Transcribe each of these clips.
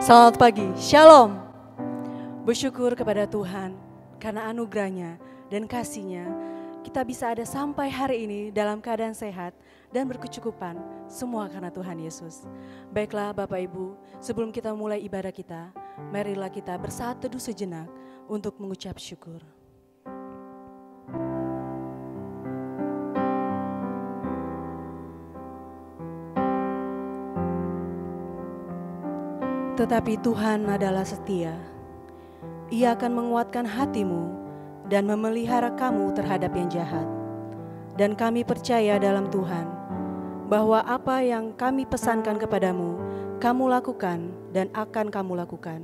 Selamat pagi, Shalom. Bersyukur kepada Tuhan karena anugerahnya dan kasih-Nya kita bisa ada sampai hari ini dalam keadaan sehat dan berkecukupan, semua karena Tuhan Yesus. Baiklah Bapak Ibu, sebelum kita mulai ibadah kita, marilah kita bersaat teduh sejenak untuk mengucap syukur. Tetapi Tuhan adalah setia. Ia akan menguatkan hatimu dan memelihara kamu terhadap yang jahat. Dan kami percaya dalam Tuhan, bahwa apa yang kami pesankan kepadamu, kamu lakukan dan akan kamu lakukan.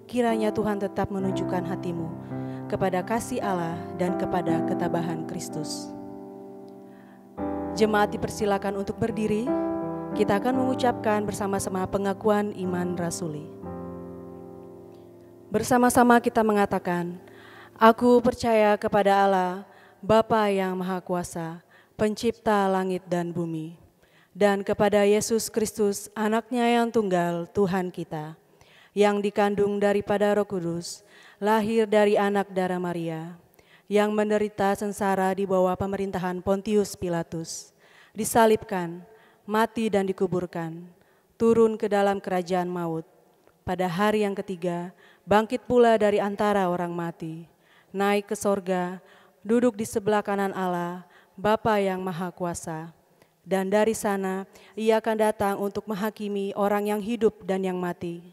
Kiranya Tuhan tetap menunjukkan hatimu kepada kasih Allah dan kepada ketabahan Kristus. Jemaat dipersilakan untuk berdiri. Kita akan mengucapkan bersama-sama pengakuan iman rasuli. Bersama-sama kita mengatakan, aku percaya kepada Allah, Bapa yang Maha Kuasa, Pencipta langit dan bumi, dan kepada Yesus Kristus, Anaknya yang tunggal, Tuhan kita, yang dikandung daripada Roh Kudus, lahir dari anak darah Maria, yang menderita sengsara di bawah pemerintahan Pontius Pilatus, disalibkan, mati dan dikuburkan, turun ke dalam kerajaan maut. Pada hari yang ketiga, bangkit pula dari antara orang mati, naik ke sorga, duduk di sebelah kanan Allah, Bapa yang Maha Kuasa. Dan dari sana ia akan datang untuk menghakimi orang yang hidup dan yang mati.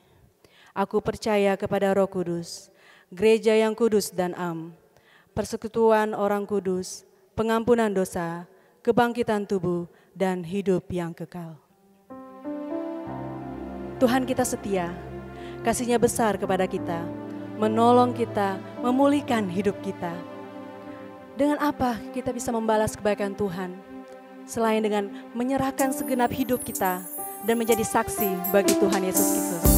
Aku percaya kepada Roh Kudus, gereja yang kudus dan am, persekutuan orang kudus, pengampunan dosa, kebangkitan tubuh, dan hidup yang kekal. Tuhan kita setia, kasih-Nya besar kepada kita, menolong kita, memulihkan hidup kita. Dengan apa kita bisa membalas kebaikan Tuhan? Selain dengan menyerahkan segenap hidup kita dan menjadi saksi bagi Tuhan Yesus Kristus.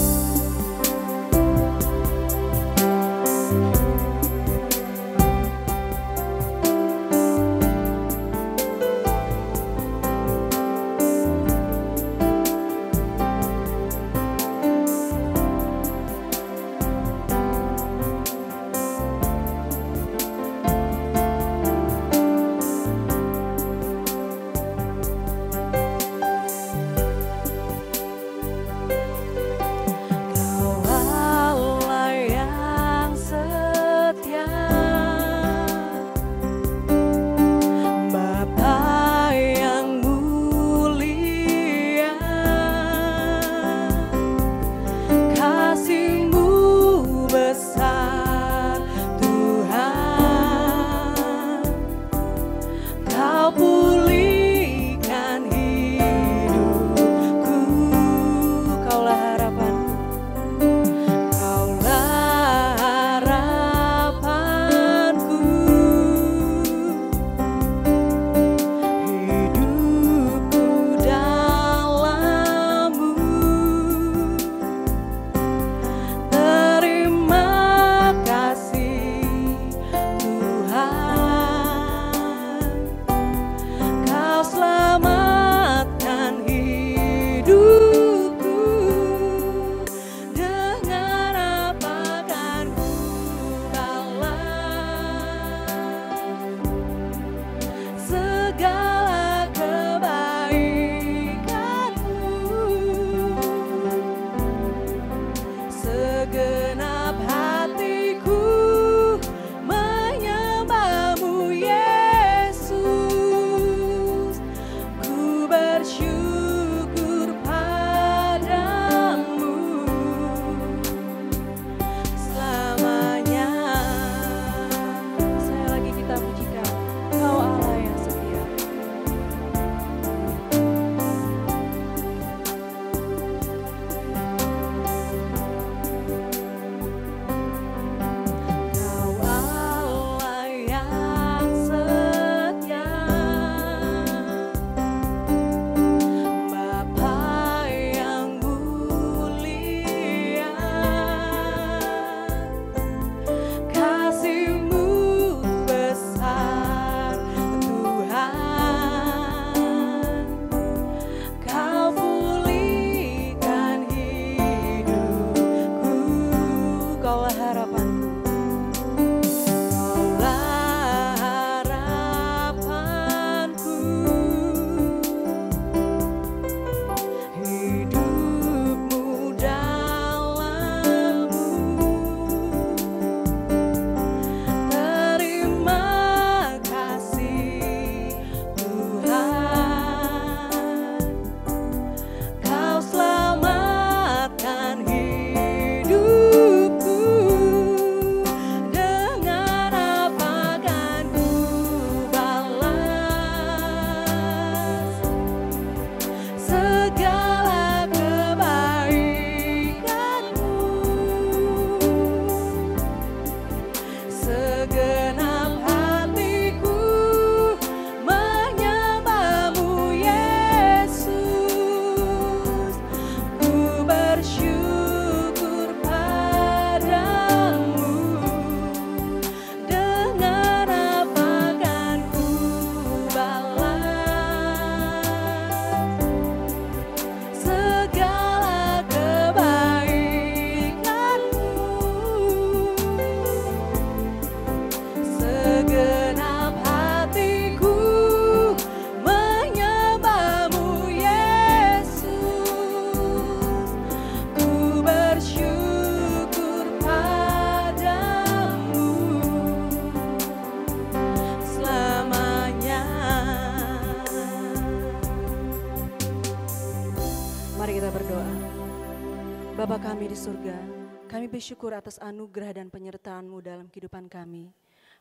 Bapa kami di surga, kami bersyukur atas anugerah dan penyertaan-Mu dalam kehidupan kami.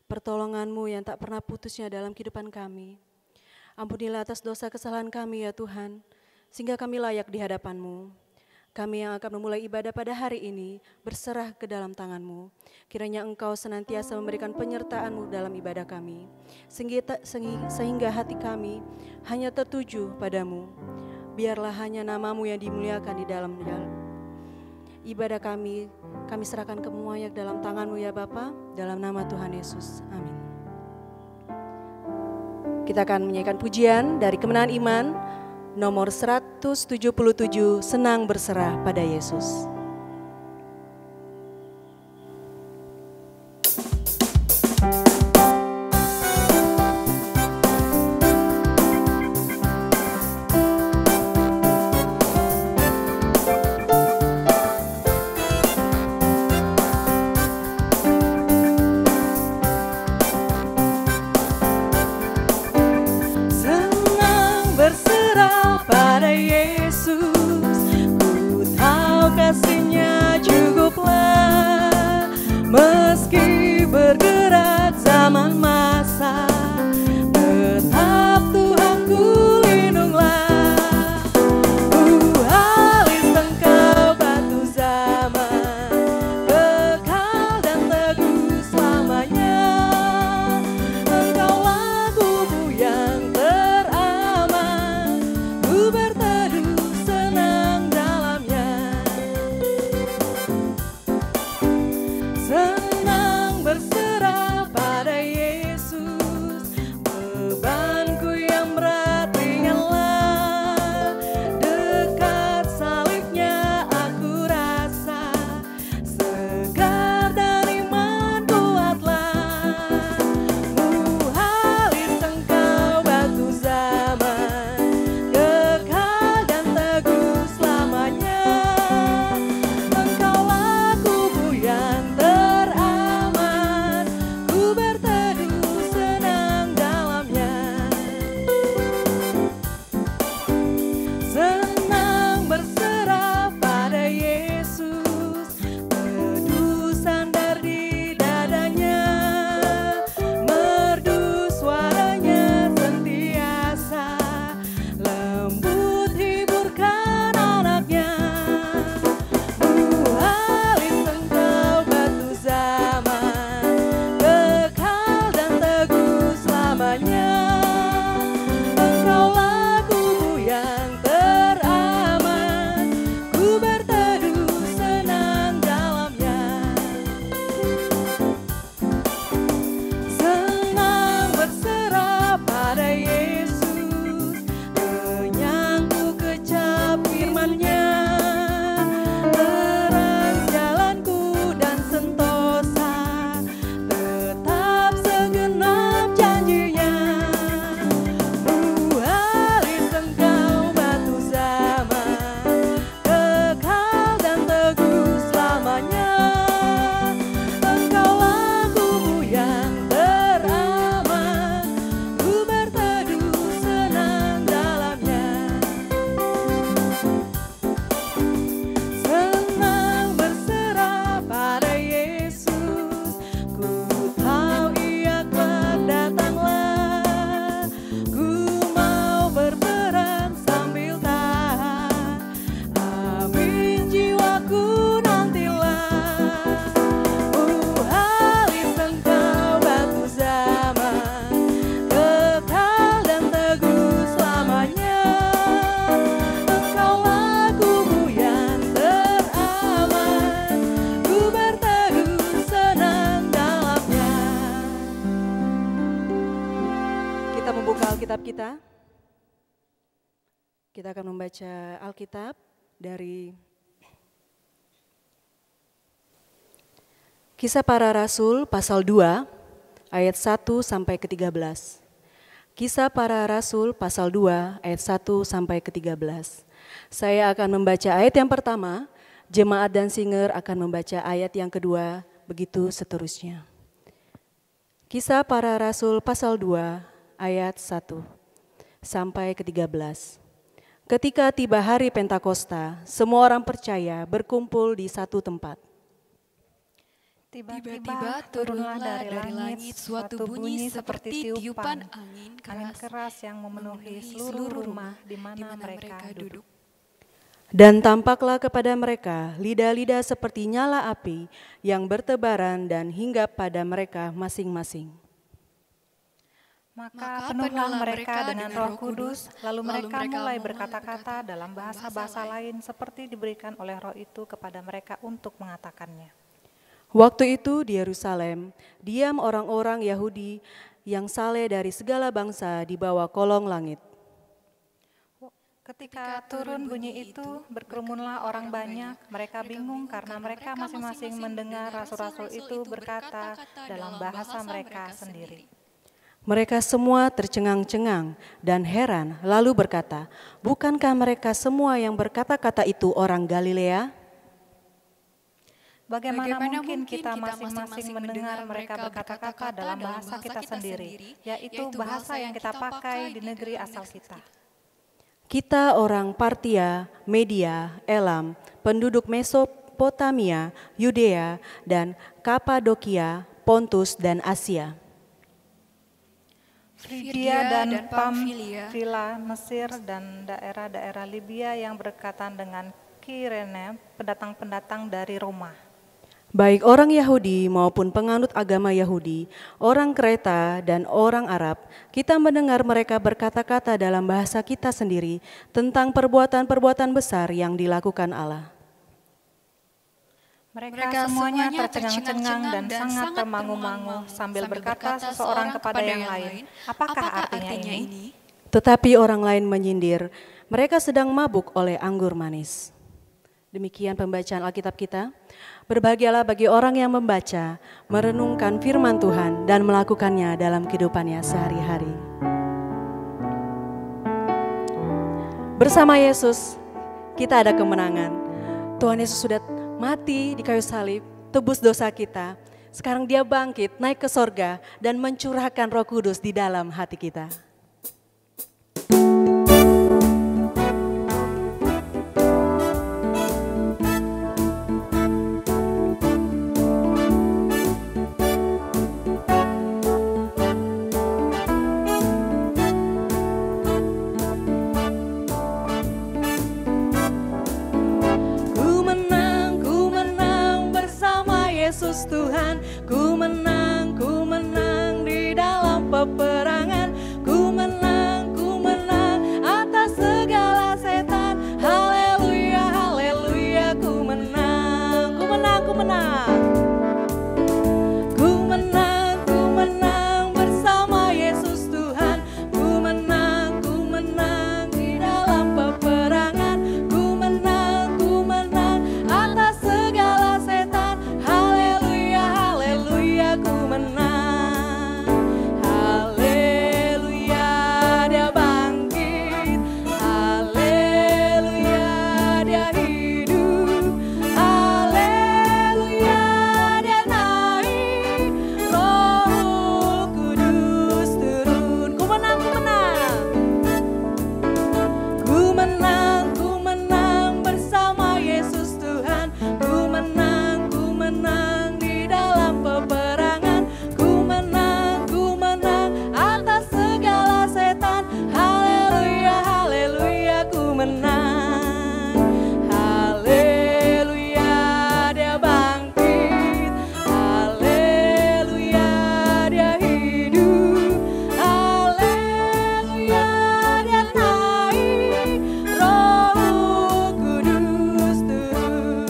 Pertolongan-Mu yang tak pernah putusnya dalam kehidupan kami. Ampunilah atas dosa kesalahan kami ya Tuhan, sehingga kami layak di hadapan-Mu. Kami yang akan memulai ibadah pada hari ini berserah ke dalam tangan-Mu. Kiranya Engkau senantiasa memberikan penyertaan-Mu dalam ibadah kami, sehingga hati kami hanya tertuju padamu. Biarlah hanya nama-Mu yang dimuliakan di dalam ibadah kami serahkan semuanya dalam tangan-Mu ya Bapa, dalam nama Tuhan Yesus, amin. Kita akan menyanyikan pujian dari Kemenangan Iman, nomor 177, Senang Berserah pada Yesus. Kita akan membaca Alkitab dari Kisah Para Rasul pasal 2 ayat 1 sampai ke 13. Kisah Para Rasul pasal 2 ayat 1 sampai ke 13. Saya akan membaca ayat yang pertama, jemaat dan singer akan membaca ayat yang kedua, begitu seterusnya. Kisah Para Rasul pasal 2 ayat 1 sampai ke 13. Ketika tiba hari Pentakosta, semua orang percaya berkumpul di satu tempat. Tiba-tiba turunlah dari langit suatu bunyi seperti tiupan angin keras yang memenuhi seluruh rumah di mana mereka duduk. Dan tampaklah kepada mereka lidah-lidah seperti nyala api yang bertebaran dan hinggap pada mereka masing-masing. Maka penuhlah mereka dengan Roh Kudus, lalu mereka mulai berkata-kata dalam bahasa-bahasa lain seperti diberikan oleh Roh itu kepada mereka untuk mengatakannya. Waktu itu di Yerusalem, diam orang-orang Yahudi yang saleh dari segala bangsa di bawah kolong langit. Ketika turun bunyi itu, berkerumunlah orang banyak. Mereka bingung karena mereka masing-masing mendengar rasul-rasul itu berkata dalam bahasa mereka sendiri. Mereka semua tercengang-cengang dan heran, lalu berkata, "Bukankah mereka semua yang berkata-kata itu orang Galilea? Bagaimana mungkin kita masing-masing mendengar mereka berkata-kata dalam bahasa kita sendiri, yaitu bahasa yang kita pakai di negeri asal kita? Kita orang Partia, Media, Elam, penduduk Mesopotamia, Yudea, dan Kapadokia, Pontus dan Asia, Frigia dan Pamfilia, Mesir dan daerah-daerah Libya yang berdekatan dengan Kirene, pendatang-pendatang dari Roma. Baik orang Yahudi maupun penganut agama Yahudi, orang Kreta dan orang Arab, kita mendengar mereka berkata-kata dalam bahasa kita sendiri tentang perbuatan-perbuatan besar yang dilakukan Allah. Mereka semuanya tercengang-cengang dan sangat termangu-mangu sambil berkata seseorang kepada yang lain, "Apakah artinya ini?" Tetapi orang lain menyindir, mereka sedang mabuk oleh anggur manis. Demikian pembacaan Alkitab kita. Berbahagialah bagi orang yang membaca, merenungkan firman Tuhan, dan melakukannya dalam kehidupannya sehari-hari. Bersama Yesus, kita ada kemenangan. Tuhan Yesus sudah mati di kayu salib, tebus dosa kita. Sekarang Dia bangkit, naik ke sorga, dan mencurahkan Roh Kudus di dalam hati kita. Yesus Tuhan, ku menang di dalam peperangan, ku menang atas segala setan, haleluya, haleluya, ku menang, ku menang bersama Yesus Tuhan, ku menang di dalam peperangan, ku menang atas segala setan, haleluya, ku menang, haleluya, Dia bangkit, haleluya, Dia hidup, haleluya, Dia naik, Roh Kudus turun, ku menang, ku menang bersama Yesus Tuhan, ku menang di dalam peperangan, ku menang atas segala setan, haleluya, haleluya, ku menang, haleluya, Dia bangkit, haleluya, Dia hidup, haleluya, Dia naik, Roh Kudus turun,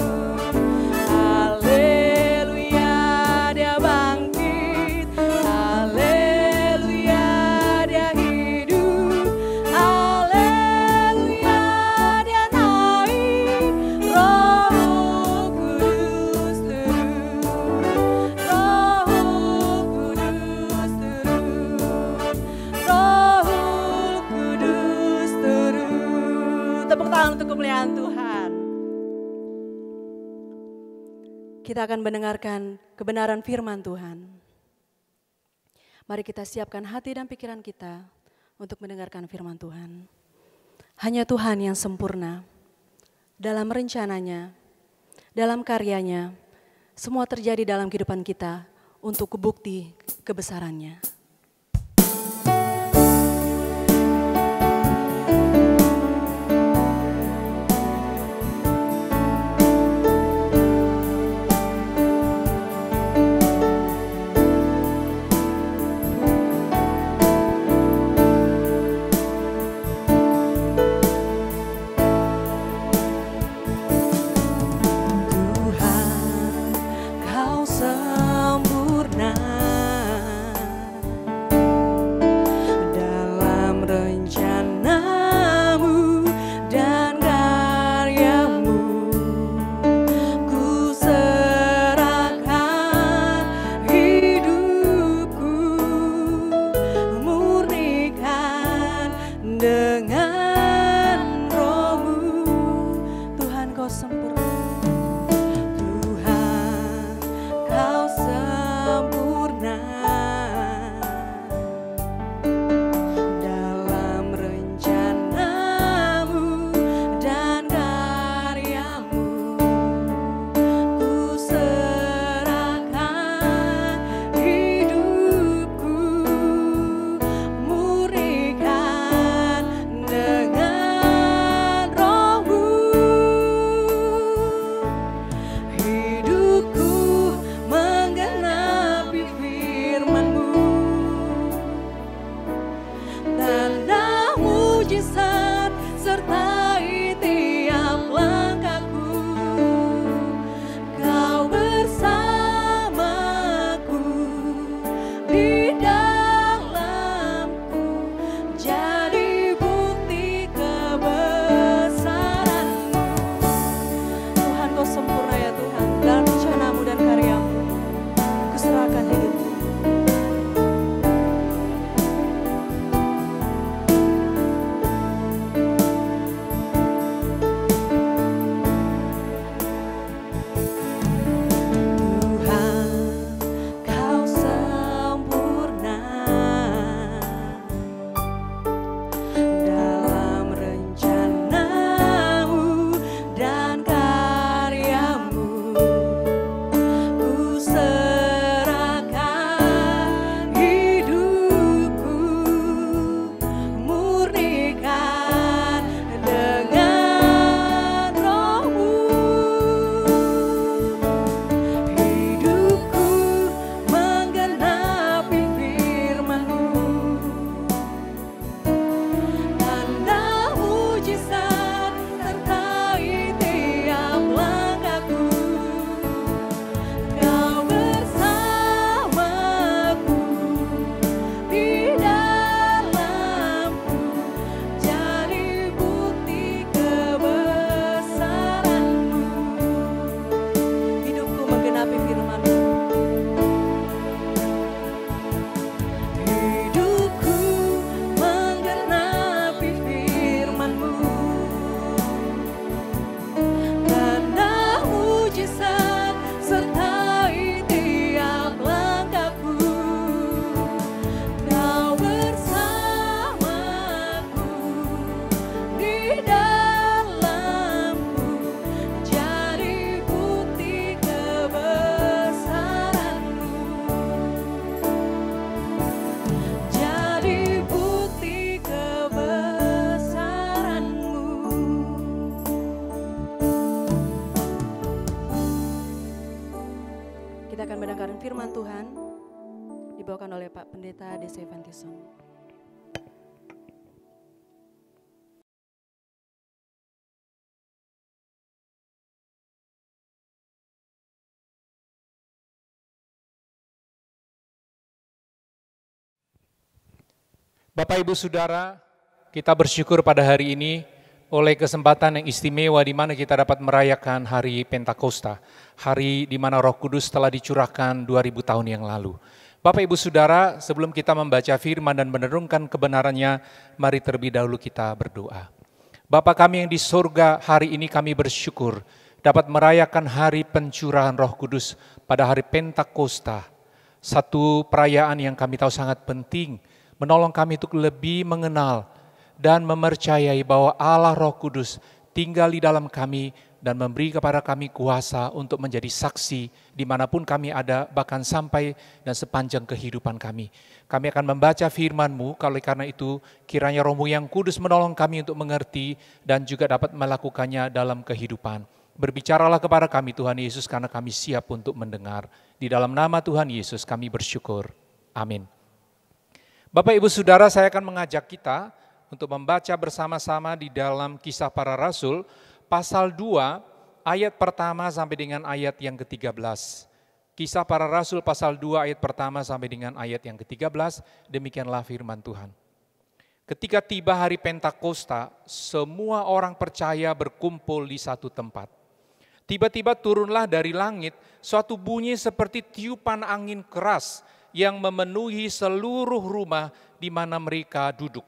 haleluya, Dia bangkit, haleluya, Dia hidup, haleluya, Dia naik, Roh Kudus turun, Roh Kudus turun, Roh Kudus turun. Tepuk tangan untuk kemuliaan Tuhan. Kita akan mendengarkan kebenaran firman Tuhan. Mari kita siapkan hati dan pikiran kita untuk mendengarkan firman Tuhan. Hanya Tuhan yang sempurna. Dalam rencananya, dalam karyanya, semua terjadi dalam kehidupan kita untuk bukti kebesarannya. Firman Tuhan dibawakan oleh Pak Pendeta Dese Vantison. Bapak Ibu Saudara, kita bersyukur pada hari ini oleh kesempatan yang istimewa di mana kita dapat merayakan hari Pentakosta, hari di mana Roh Kudus telah dicurahkan 2000 tahun yang lalu. Bapak Ibu Saudara, sebelum kita membaca firman dan merenungkan kebenarannya, mari terlebih dahulu kita berdoa. Bapa kami yang di surga, hari ini kami bersyukur dapat merayakan hari pencurahan Roh Kudus pada hari Pentakosta, satu perayaan yang kami tahu sangat penting, menolong kami untuk lebih mengenal dan mempercayai bahwa Allah Roh Kudus tinggal di dalam kami dan memberi kepada kami kuasa untuk menjadi saksi dimanapun kami ada, bahkan sampai dan sepanjang kehidupan kami. Kami akan membaca firman-Mu, karena itu kiranya Roh-Mu yang kudus menolong kami untuk mengerti dan juga dapat melakukannya dalam kehidupan. Berbicaralah kepada kami Tuhan Yesus, karena kami siap untuk mendengar. Di dalam nama Tuhan Yesus kami bersyukur. Amin. Bapak Ibu Saudara, saya akan mengajak kita untuk membaca bersama-sama di dalam Kisah Para Rasul, pasal 2, ayat pertama sampai dengan ayat yang ke-13. Kisah Para Rasul pasal 2 ayat pertama sampai dengan ayat yang ke-13, demikianlah firman Tuhan. Ketika tiba hari Pentakosta, semua orang percaya berkumpul di satu tempat. Tiba-tiba turunlah dari langit suatu bunyi seperti tiupan angin keras yang memenuhi seluruh rumah di mana mereka duduk.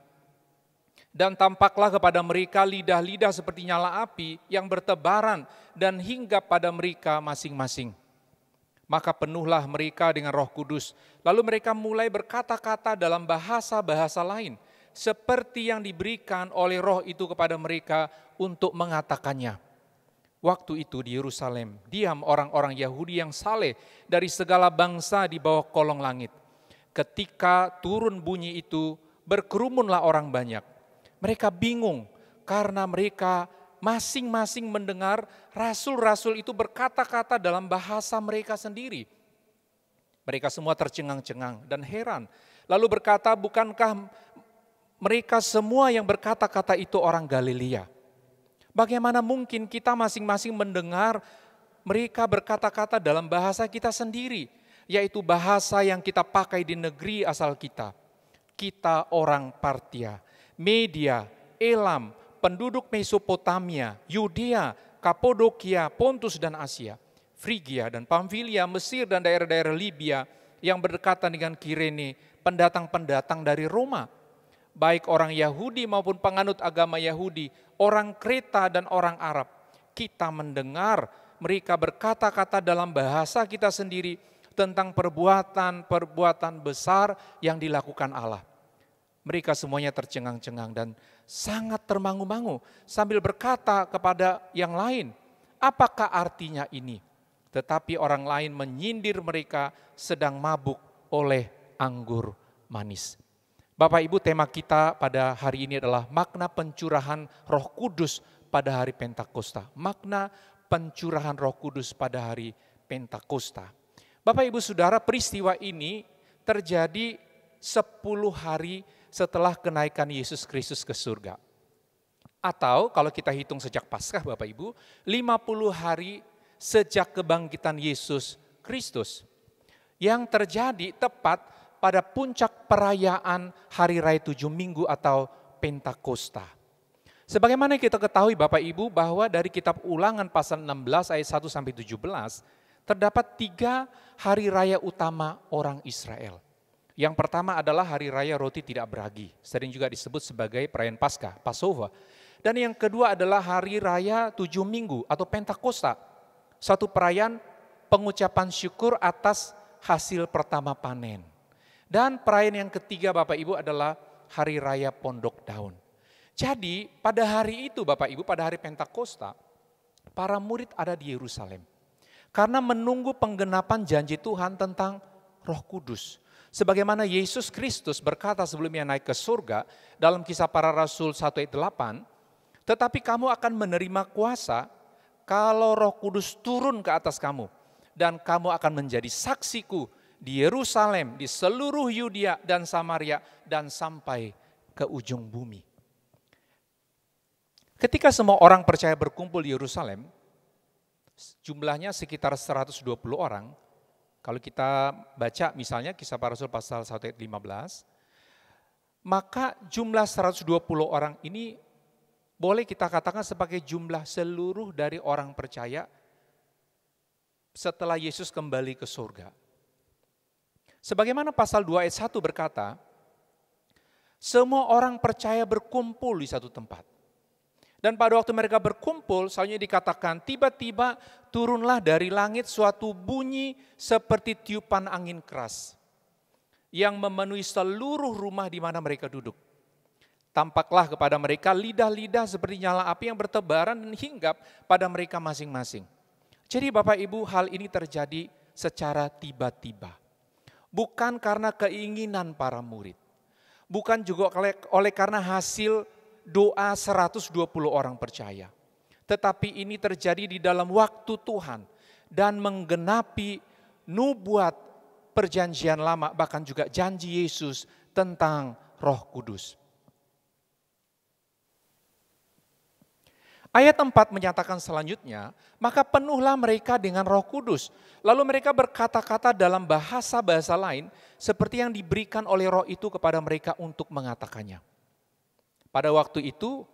Dan tampaklah kepada mereka lidah-lidah seperti nyala api yang bertebaran dan hinggap pada mereka masing-masing. Maka penuhlah mereka dengan Roh Kudus. Lalu mereka mulai berkata-kata dalam bahasa-bahasa lain, seperti yang diberikan oleh Roh itu kepada mereka untuk mengatakannya. Waktu itu di Yerusalem, diam orang-orang Yahudi yang saleh dari segala bangsa di bawah kolong langit. Ketika turun bunyi itu, berkerumunlah orang banyak. Mereka bingung karena mereka masing-masing mendengar rasul-rasul itu berkata-kata dalam bahasa mereka sendiri. Mereka semua tercengang-cengang dan heran. Lalu berkata, bukankah mereka semua yang berkata-kata itu orang Galilea? Bagaimana mungkin kita masing-masing mendengar mereka berkata-kata dalam bahasa kita sendiri, yaitu bahasa yang kita pakai di negeri asal kita. Kita orang Partia, Media, Elam, penduduk Mesopotamia, Yudea, Kapodokia, Pontus dan Asia, Frigia dan Pamfilia, Mesir dan daerah-daerah Libya yang berdekatan dengan Kirene, pendatang-pendatang dari Roma, baik orang Yahudi maupun penganut agama Yahudi, orang Kreta dan orang Arab. Kita mendengar mereka berkata-kata dalam bahasa kita sendiri tentang perbuatan besar yang dilakukan Allah. Mereka semuanya tercengang-cengang dan sangat termangu-mangu sambil berkata kepada yang lain, apakah artinya ini? Tetapi orang lain menyindir mereka sedang mabuk oleh anggur manis. Bapak Ibu, tema kita pada hari ini adalah makna pencurahan Roh Kudus pada hari Pentakosta. Makna pencurahan Roh Kudus pada hari Pentakosta. Bapak Ibu Saudara, peristiwa ini terjadi 10 hari setelah kenaikan Yesus Kristus ke surga. Atau kalau kita hitung sejak Paskah Bapak Ibu, 50 hari sejak kebangkitan Yesus Kristus. Yang terjadi tepat pada puncak perayaan Hari Raya 7 Minggu atau Pentakosta. Sebagaimana kita ketahui Bapak Ibu bahwa dari kitab Ulangan pasal 16 ayat 1 sampai 17 terdapat 3 hari raya utama orang Israel. Yang pertama adalah Hari Raya Roti Tidak Beragi, sering juga disebut sebagai perayaan Paskah, Passover. Dan yang kedua adalah Hari Raya 7 Minggu atau Pentakosta, satu perayaan pengucapan syukur atas hasil pertama panen. Dan perayaan yang ketiga Bapak Ibu adalah Hari Raya Pondok Daun. Jadi pada hari itu Bapak Ibu, pada hari Pentakosta, para murid ada di Yerusalem. Karena menunggu penggenapan janji Tuhan tentang Roh Kudus. Sebagaimana Yesus Kristus berkata sebelumnya naik ke surga dalam Kisah Para Rasul 1 ayat 8, tetapi kamu akan menerima kuasa kalau Roh Kudus turun ke atas kamu. Dan kamu akan menjadi saksiku di Yerusalem, di seluruh Yudea dan Samaria, dan sampai ke ujung bumi. Ketika semua orang percaya berkumpul di Yerusalem, jumlahnya sekitar 120 orang. Kalau kita baca misalnya Kisah Para Rasul pasal 1 ayat 15, maka jumlah 120 orang ini boleh kita katakan sebagai jumlah seluruh dari orang percaya setelah Yesus kembali ke surga. Sebagaimana pasal 2 ayat 1 berkata, semua orang percaya berkumpul di satu tempat. Dan pada waktu mereka berkumpul, soalnya dikatakan tiba-tiba turunlah dari langit suatu bunyi seperti tiupan angin keras yang memenuhi seluruh rumah di mana mereka duduk. Tampaklah kepada mereka lidah-lidah seperti nyala api yang bertebaran dan hinggap pada mereka masing-masing. Jadi Bapak Ibu, hal ini terjadi secara tiba-tiba. Bukan karena keinginan para murid. Bukan juga oleh karena hasil doa 120 orang percaya. Tetapi ini terjadi di dalam waktu Tuhan dan menggenapi nubuat perjanjian lama, bahkan juga janji Yesus tentang Roh Kudus. Ayat 4 menyatakan selanjutnya, maka penuhlah mereka dengan Roh Kudus. Lalu mereka berkata-kata dalam bahasa-bahasa lain seperti yang diberikan oleh Roh itu kepada mereka untuk mengatakannya. Pada waktu itu,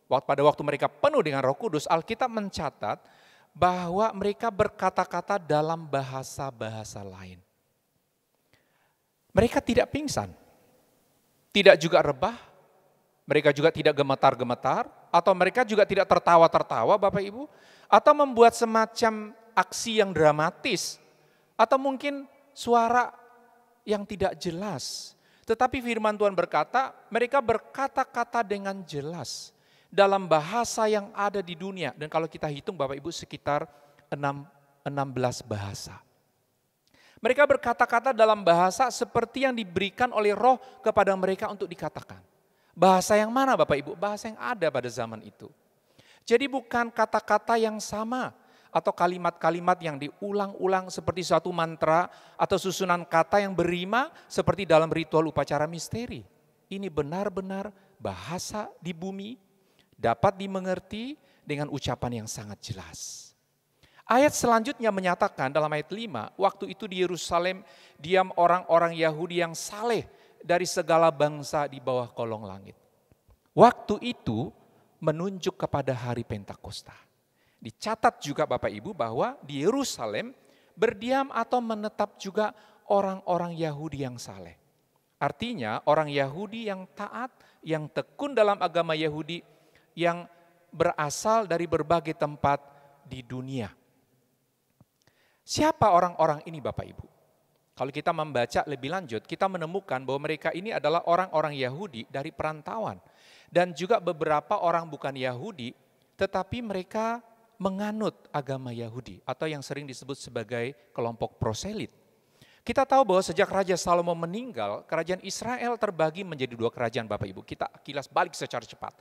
pada waktu mereka penuh dengan Roh Kudus, Alkitab mencatat bahwa mereka berkata-kata dalam bahasa-bahasa lain. Mereka tidak pingsan, tidak juga rebah, mereka juga tidak gemetar-gemetar, atau mereka juga tidak tertawa-tertawa Bapak Ibu, atau membuat semacam aksi yang dramatis, atau mungkin suara yang tidak jelas. Tetapi firman Tuhan berkata, mereka berkata-kata dengan jelas dalam bahasa yang ada di dunia. Dan kalau kita hitung Bapak Ibu sekitar 16 bahasa. Mereka berkata-kata dalam bahasa seperti yang diberikan oleh Roh kepada mereka untuk dikatakan. Bahasa yang mana Bapak Ibu? Bahasa yang ada pada zaman itu. Jadi bukan kata-kata yang sama atau kalimat-kalimat yang diulang-ulang seperti suatu mantra atau susunan kata yang berima seperti dalam ritual upacara misteri. Ini benar-benar bahasa di bumi dapat dimengerti dengan ucapan yang sangat jelas. Ayat selanjutnya menyatakan dalam ayat 5, waktu itu di Yerusalem diam orang-orang Yahudi yang saleh dari segala bangsa di bawah kolong langit. Waktu itu menunjuk kepada hari Pentakosta. Dicatat juga Bapak Ibu bahwa di Yerusalem berdiam atau menetap juga orang-orang Yahudi yang saleh. Artinya orang Yahudi yang taat, yang tekun dalam agama Yahudi, yang berasal dari berbagai tempat di dunia. Siapa orang-orang ini Bapak Ibu? Kalau kita membaca lebih lanjut, kita menemukan bahwa mereka ini adalah orang-orang Yahudi dari perantauan. Dan juga beberapa orang bukan Yahudi, tetapi mereka menganut agama Yahudi. Atau yang sering disebut sebagai kelompok proselit. Kita tahu bahwa sejak Raja Salomo meninggal, kerajaan Israel terbagi menjadi 2 kerajaan Bapak Ibu. Kita kilas balik secara cepat.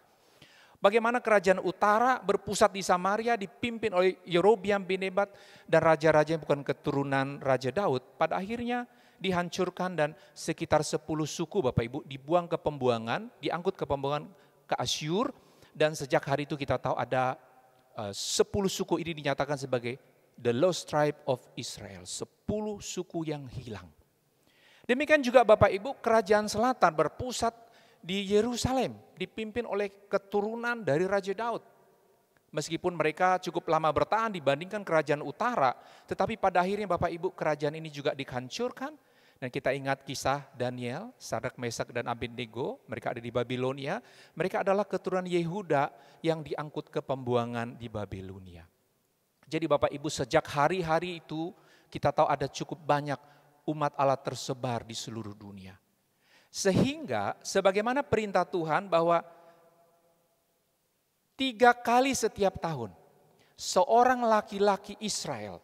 Bagaimana kerajaan utara berpusat di Samaria dipimpin oleh Yerobeam bin Nebat dan raja-raja yang bukan keturunan Raja Daud. Pada akhirnya dihancurkan dan sekitar 10 suku Bapak Ibu dibuang ke pembuangan, diangkut ke pembuangan ke Asyur. Dan sejak hari itu kita tahu ada 10 suku ini dinyatakan sebagai the lost tribe of Israel. 10 suku yang hilang. Demikian juga Bapak Ibu kerajaan selatan berpusat di Yerusalem, dipimpin oleh keturunan dari Raja Daud. Meskipun mereka cukup lama bertahan dibandingkan kerajaan utara, tetapi pada akhirnya Bapak Ibu kerajaan ini juga dihancurkan. Dan kita ingat kisah Daniel, Sadrak, Mesak, dan Abednego, mereka ada di Babilonia. Mereka adalah keturunan Yehuda yang diangkut ke pembuangan di Babilonia. Jadi Bapak Ibu sejak hari-hari itu kita tahu ada cukup banyak umat Allah tersebar di seluruh dunia. Sehingga sebagaimana perintah Tuhan bahwa 3 kali setiap tahun seorang laki-laki Israel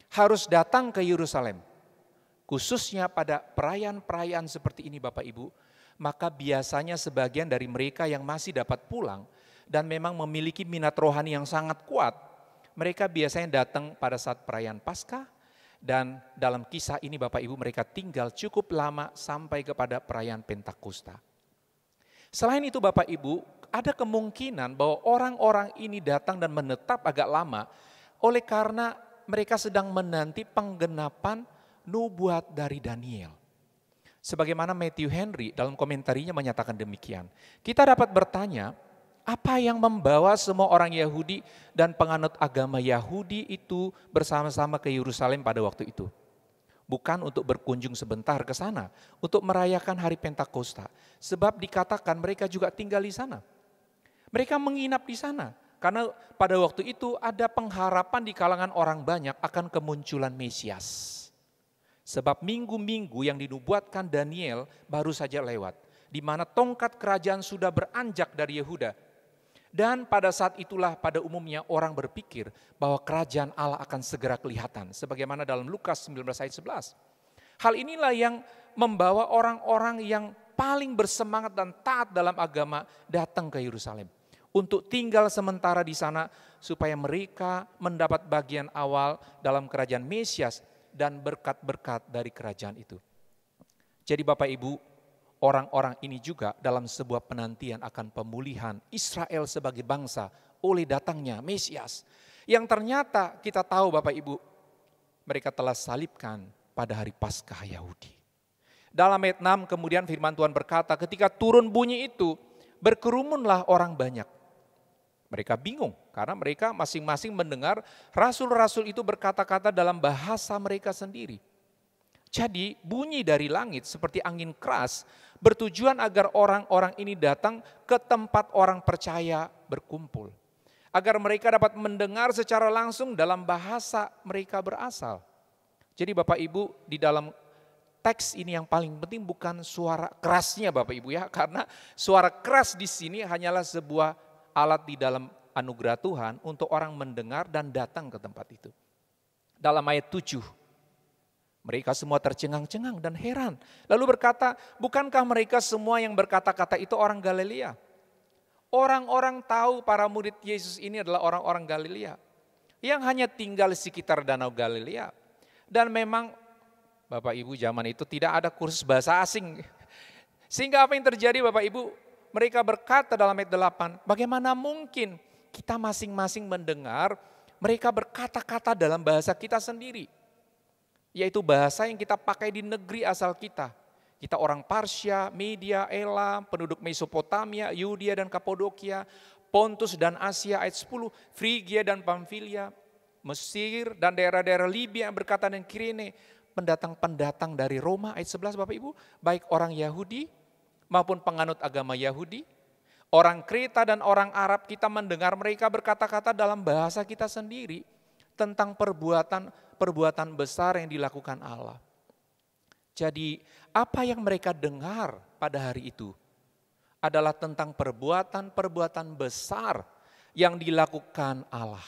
harus datang ke Yerusalem. Khususnya pada perayaan-perayaan seperti ini Bapak Ibu, maka biasanya sebagian dari mereka yang masih dapat pulang dan memang memiliki minat rohani yang sangat kuat, mereka biasanya datang pada saat perayaan Paskah. Dan dalam kisah ini Bapak Ibu mereka tinggal cukup lama sampai kepada perayaan Pentakosta. Selain itu Bapak Ibu ada kemungkinan bahwa orang-orang ini datang dan menetap agak lama oleh karena mereka sedang menanti penggenapan nubuat dari Daniel. Sebagaimana Matthew Henry dalam komentarinya menyatakan demikian. Kita dapat bertanya, apa yang membawa semua orang Yahudi dan penganut agama Yahudi itu bersama-sama ke Yerusalem pada waktu itu? Bukan untuk berkunjung sebentar ke sana, untuk merayakan hari Pentakosta. Sebab dikatakan mereka juga tinggal di sana. Mereka menginap di sana. Karena pada waktu itu ada pengharapan di kalangan orang banyak akan kemunculan Mesias. Sebab minggu-minggu yang dinubuatkan Daniel baru saja lewat. di mana tongkat kerajaan sudah beranjak dari Yehuda. Dan pada saat itulah pada umumnya orang berpikir bahwa kerajaan Allah akan segera kelihatan. Sebagaimana dalam Lukas 19 ayat 11. Hal inilah yang membawa orang-orang yang paling bersemangat dan taat dalam agama datang ke Yerusalem. Untuk tinggal sementara di sana supaya mereka mendapat bagian awal dalam kerajaan Mesias dan berkat-berkat dari kerajaan itu. Jadi Bapak Ibu, orang-orang ini juga dalam sebuah penantian akan pemulihan Israel sebagai bangsa oleh datangnya Mesias. Yang ternyata kita tahu Bapak Ibu, mereka telah salibkan pada hari Paskah Yahudi. Dalam ayat 6 kemudian firman Tuhan berkata, ketika turun bunyi itu, berkerumunlah orang banyak. Mereka bingung karena mereka masing-masing mendengar rasul-rasul itu berkata-kata dalam bahasa mereka sendiri. Jadi bunyi dari langit seperti angin keras bertujuan agar orang-orang ini datang ke tempat orang percaya berkumpul. Agar mereka dapat mendengar secara langsung dalam bahasa mereka berasal. Jadi Bapak Ibu, di dalam teks ini yang paling penting bukan suara kerasnya Bapak Ibu ya. Karena suara keras di sini hanyalah sebuah alat di dalam anugerah Tuhan untuk orang mendengar dan datang ke tempat itu. Dalam ayat 7, mereka semua tercengang-cengang dan heran. Lalu berkata, bukankah mereka semua yang berkata-kata itu orang Galilea? Orang-orang tahu para murid Yesus ini adalah orang-orang Galilea yang hanya tinggal di sekitar Danau Galilea. Dan memang Bapak Ibu zaman itu tidak ada kursus bahasa asing. Sehingga apa yang terjadi Bapak Ibu? Mereka berkata dalam ayat 8, bagaimana mungkin kita masing-masing mendengar mereka berkata-kata dalam bahasa kita sendiri. Yaitu bahasa yang kita pakai di negeri asal kita. Kita orang Parsia, Media, Elam, penduduk Mesopotamia, Yudea dan Kapadokia, Pontus dan Asia ayat 10, Frigia dan Pamfilia, Mesir dan daerah-daerah Libya yang berkata dan Kirene, pendatang-pendatang dari Roma ayat 11 Bapak Ibu, baik orang Yahudi maupun penganut agama Yahudi, orang Kreta dan orang Arab, kita mendengar mereka berkata-kata dalam bahasa kita sendiri tentang perbuatan besar yang dilakukan Allah. Jadi apa yang mereka dengar pada hari itu adalah tentang perbuatan besar yang dilakukan Allah.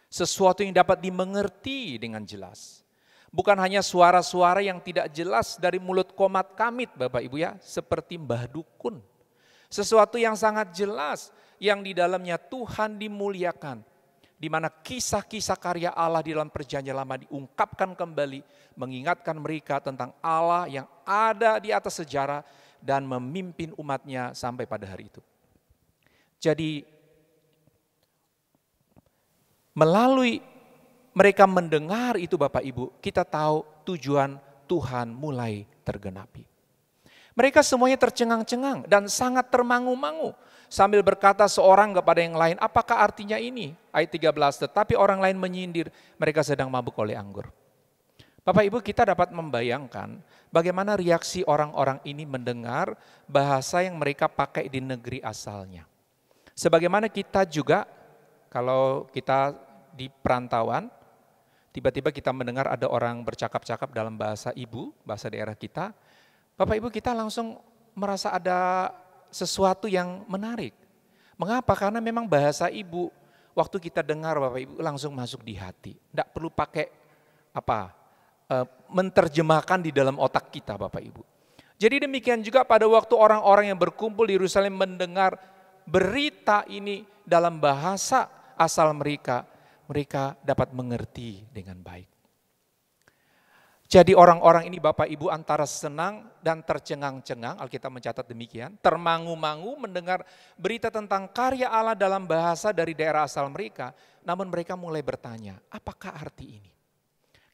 Sesuatu yang dapat dimengerti dengan jelas. Bukan hanya suara-suara yang tidak jelas dari mulut komat kamit Bapak Ibu ya, seperti Mbah Dukun. Sesuatu yang sangat jelas yang di dalamnya Tuhan dimuliakan. Di mana kisah-kisah karya Allah di dalam perjanjian lama diungkapkan kembali, mengingatkan mereka tentang Allah yang ada di atas sejarah dan memimpin umatnya sampai pada hari itu. Jadi melalui mereka mendengar itu Bapak Ibu, kita tahu tujuan Tuhan mulai tergenapi. Mereka semuanya tercengang-cengang dan sangat termangu-mangu. Sambil berkata seorang kepada yang lain, apakah artinya ini? Ayat 13, tetapi orang lain menyindir, mereka sedang mabuk oleh anggur. Bapak Ibu, kita dapat membayangkan bagaimana reaksi orang-orang ini mendengar bahasa yang mereka pakai di negeri asalnya. Sebagaimana kita juga, kalau kita di perantauan, tiba-tiba kita mendengar ada orang bercakap-cakap dalam bahasa ibu, bahasa daerah kita. Bapak Ibu, kita langsung merasa ada sesuatu yang menarik. Mengapa? Karena memang bahasa ibu, waktu kita dengar Bapak Ibu langsung masuk di hati. Tidak perlu pakai menterjemahkan di dalam otak kita Bapak Ibu. Jadi demikian juga pada waktu orang-orang yang berkumpul di Yerusalem mendengar berita ini dalam bahasa asal mereka dapat mengerti dengan baik. Jadi orang-orang ini Bapak Ibu antara senang dan tercengang-cengang, Alkitab mencatat demikian, termangu-mangu mendengar berita tentang karya Allah dalam bahasa dari daerah asal mereka, namun mereka mulai bertanya, apakah arti ini?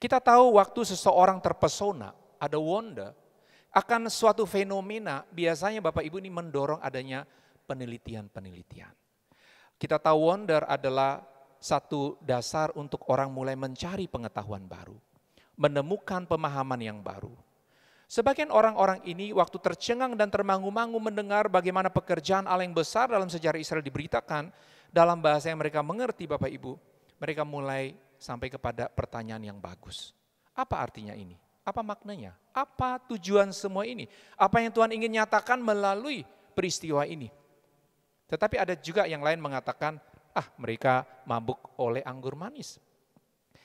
Kita tahu waktu seseorang terpesona, ada wonder, akan suatu fenomena, biasanya Bapak Ibu ini mendorong adanya penelitian-penelitian. Kita tahu wonder adalah satu dasar untuk orang mulai mencari pengetahuan baru, menemukan pemahaman yang baru. Sebagian orang-orang ini waktu tercengang dan termangu-mangu mendengar bagaimana pekerjaan Allah yang besar dalam sejarah Israel diberitakan dalam bahasa yang mereka mengerti Bapak Ibu, mereka mulai sampai kepada pertanyaan yang bagus. Apa artinya ini? Apa maknanya? Apa tujuan semua ini? Apa yang Tuhan ingin nyatakan melalui peristiwa ini? Tetapi ada juga yang lain mengatakan, mereka mabuk oleh anggur manis.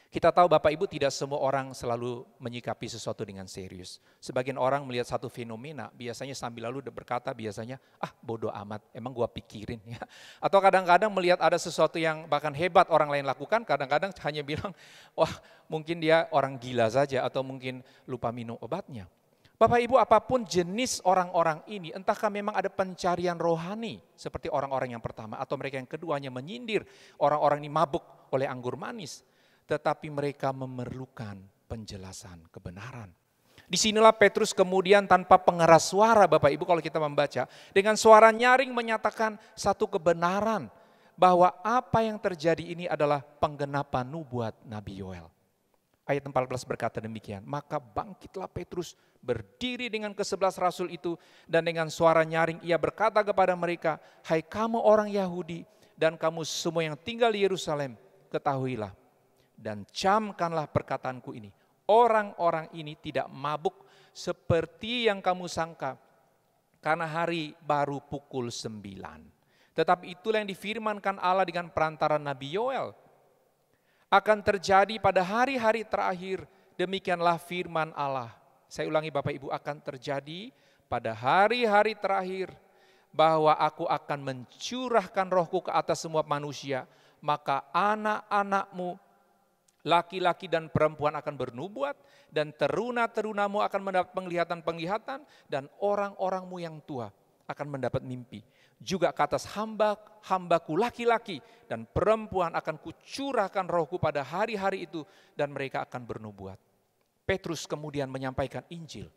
Kita tahu Bapak Ibu tidak semua orang selalu menyikapi sesuatu dengan serius. Sebagian orang melihat satu fenomena, biasanya sambil lalu berkata biasanya, bodoh amat, emang gua pikirin ya. Atau kadang-kadang melihat ada sesuatu yang bahkan hebat orang lain lakukan, kadang-kadang hanya bilang, wah mungkin dia orang gila saja atau mungkin lupa minum obatnya. Bapak Ibu, apapun jenis orang-orang ini, entahkah memang ada pencarian rohani seperti orang-orang yang pertama atau mereka yang keduanya menyindir orang-orang ini mabuk oleh anggur manis. Tetapi mereka memerlukan penjelasan kebenaran. Disinilah Petrus kemudian tanpa pengeras suara Bapak Ibu kalau kita membaca. Dengan suara nyaring menyatakan satu kebenaran. Bahwa apa yang terjadi ini adalah penggenapan nubuat Nabi Yoel. Ayat 14 berkata demikian. Maka bangkitlah Petrus berdiri dengan ke-11 rasul itu. Dan dengan suara nyaring ia berkata kepada mereka. Hai kamu orang Yahudi dan kamu semua yang tinggal di Yerusalem. Ketahuilah. Dan camkanlah perkataanku ini. Orang-orang ini tidak mabuk seperti yang kamu sangka. Karena hari baru pukul 9. Tetapi itulah yang difirmankan Allah dengan perantara Nabi Yoel. Akan terjadi pada hari-hari terakhir. Demikianlah firman Allah. Saya ulangi Bapak Ibu, akan terjadi pada hari-hari terakhir. Bahwa aku akan mencurahkan rohku ke atas semua manusia. Maka anak-anakmu, laki-laki dan perempuan akan bernubuat, dan teruna-terunamu akan mendapat penglihatan-penglihatan, dan orang-orangmu yang tua akan mendapat mimpi. Juga ke atas hambaku laki-laki dan perempuan akan kucurahkan rohku pada hari-hari itu, dan mereka akan bernubuat. Petrus kemudian menyampaikan Injil,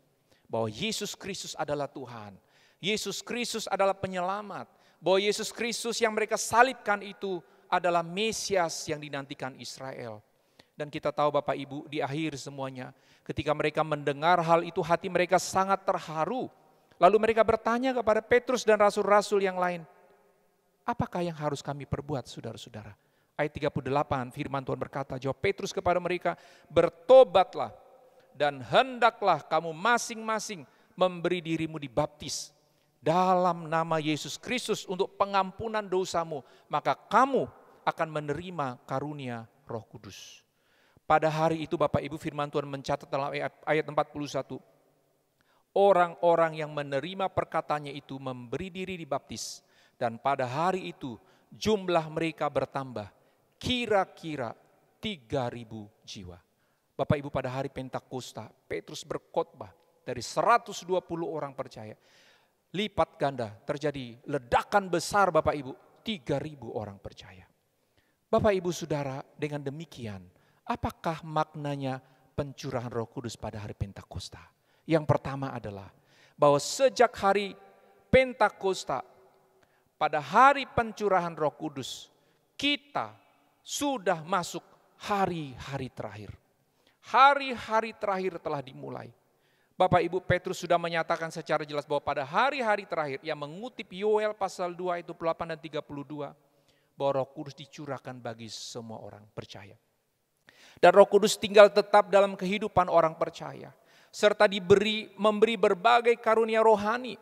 bahwa Yesus Kristus adalah Tuhan. Yesus Kristus adalah penyelamat. Bahwa Yesus Kristus yang mereka salibkan itu adalah Mesias yang dinantikan Israel. Dan kita tahu Bapak Ibu di akhir semuanya ketika mereka mendengar hal itu hati mereka sangat terharu. Lalu mereka bertanya kepada Petrus dan rasul-rasul yang lain. Apakah yang harus kami perbuat saudara-saudara? Ayat 38 firman Tuhan berkata, jawab Petrus kepada mereka, bertobatlah dan hendaklah kamu masing-masing memberi dirimu dibaptis dalam nama Yesus Kristus untuk pengampunan dosamu. Maka kamu akan menerima karunia Roh Kudus. Pada hari itu Bapak Ibu firman Tuhan mencatat dalam ayat 41. Orang-orang yang menerima perkataannya itu memberi diri dibaptis. Dan pada hari itu jumlah mereka bertambah kira-kira 3.000 jiwa. Bapak Ibu pada hari Pentakosta Petrus berkhotbah dari 120 orang percaya. Lipat ganda terjadi ledakan besar Bapak Ibu, 3.000 orang percaya. Bapak Ibu Saudara, dengan demikian apakah maknanya pencurahan Roh Kudus pada hari Pentakosta? Yang pertama adalah bahwa sejak hari Pentakosta, pada hari pencurahan Roh Kudus, kita sudah masuk hari-hari terakhir. Hari-hari terakhir telah dimulai. Bapak Ibu, Petrus sudah menyatakan secara jelas bahwa pada hari-hari terakhir, yang mengutip Yoel pasal 2 ayat 28 dan 32, bahwa Roh Kudus dicurahkan bagi semua orang percaya. Dan Roh Kudus tinggal tetap dalam kehidupan orang percaya. Serta memberi berbagai karunia rohani.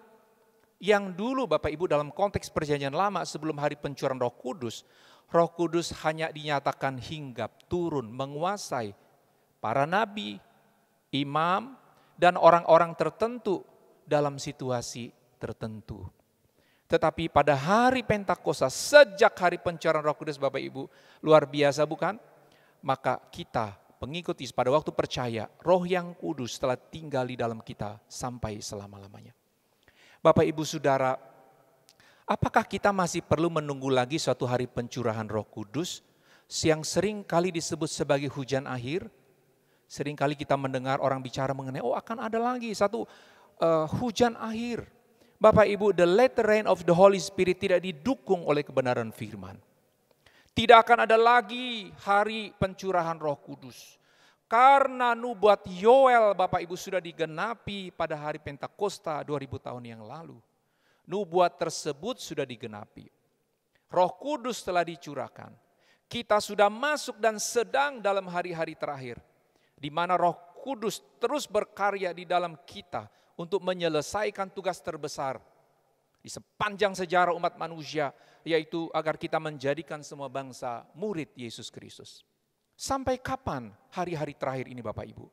Yang dulu Bapak Ibu dalam konteks perjanjian lama sebelum hari pencurahan Roh Kudus hanya dinyatakan hinggap, turun, menguasai para nabi, imam, dan orang-orang tertentu dalam situasi tertentu. Tetapi pada hari Pentakosta, sejak hari pencurahan Roh Kudus Bapak Ibu, luar biasa bukan? Maka kita pengikut Yesus pada waktu percaya, Roh yang Kudus telah tinggal di dalam kita sampai selama-lamanya. Bapak Ibu Saudara, apakah kita masih perlu menunggu lagi suatu hari pencurahan Roh Kudus yang sering kali disebut sebagai hujan akhir? Sering kali kita mendengar orang bicara mengenai, akan ada lagi satu hujan akhir. Bapak Ibu, the latter rain of the Holy Spirit tidak didukung oleh kebenaran firman. Tidak akan ada lagi hari pencurahan Roh Kudus. Karena nubuat Yoel Bapak Ibu sudah digenapi pada hari Pentakosta 2000 tahun yang lalu. Nubuat tersebut sudah digenapi. Roh Kudus telah dicurahkan. Kita sudah masuk dan sedang dalam hari-hari terakhir. Di mana Roh Kudus terus berkarya di dalam kita untuk menyelesaikan tugas terbesar di sepanjang sejarah umat manusia, yaitu agar kita menjadikan semua bangsa murid Yesus Kristus. Sampai kapan hari-hari terakhir ini Bapak Ibu?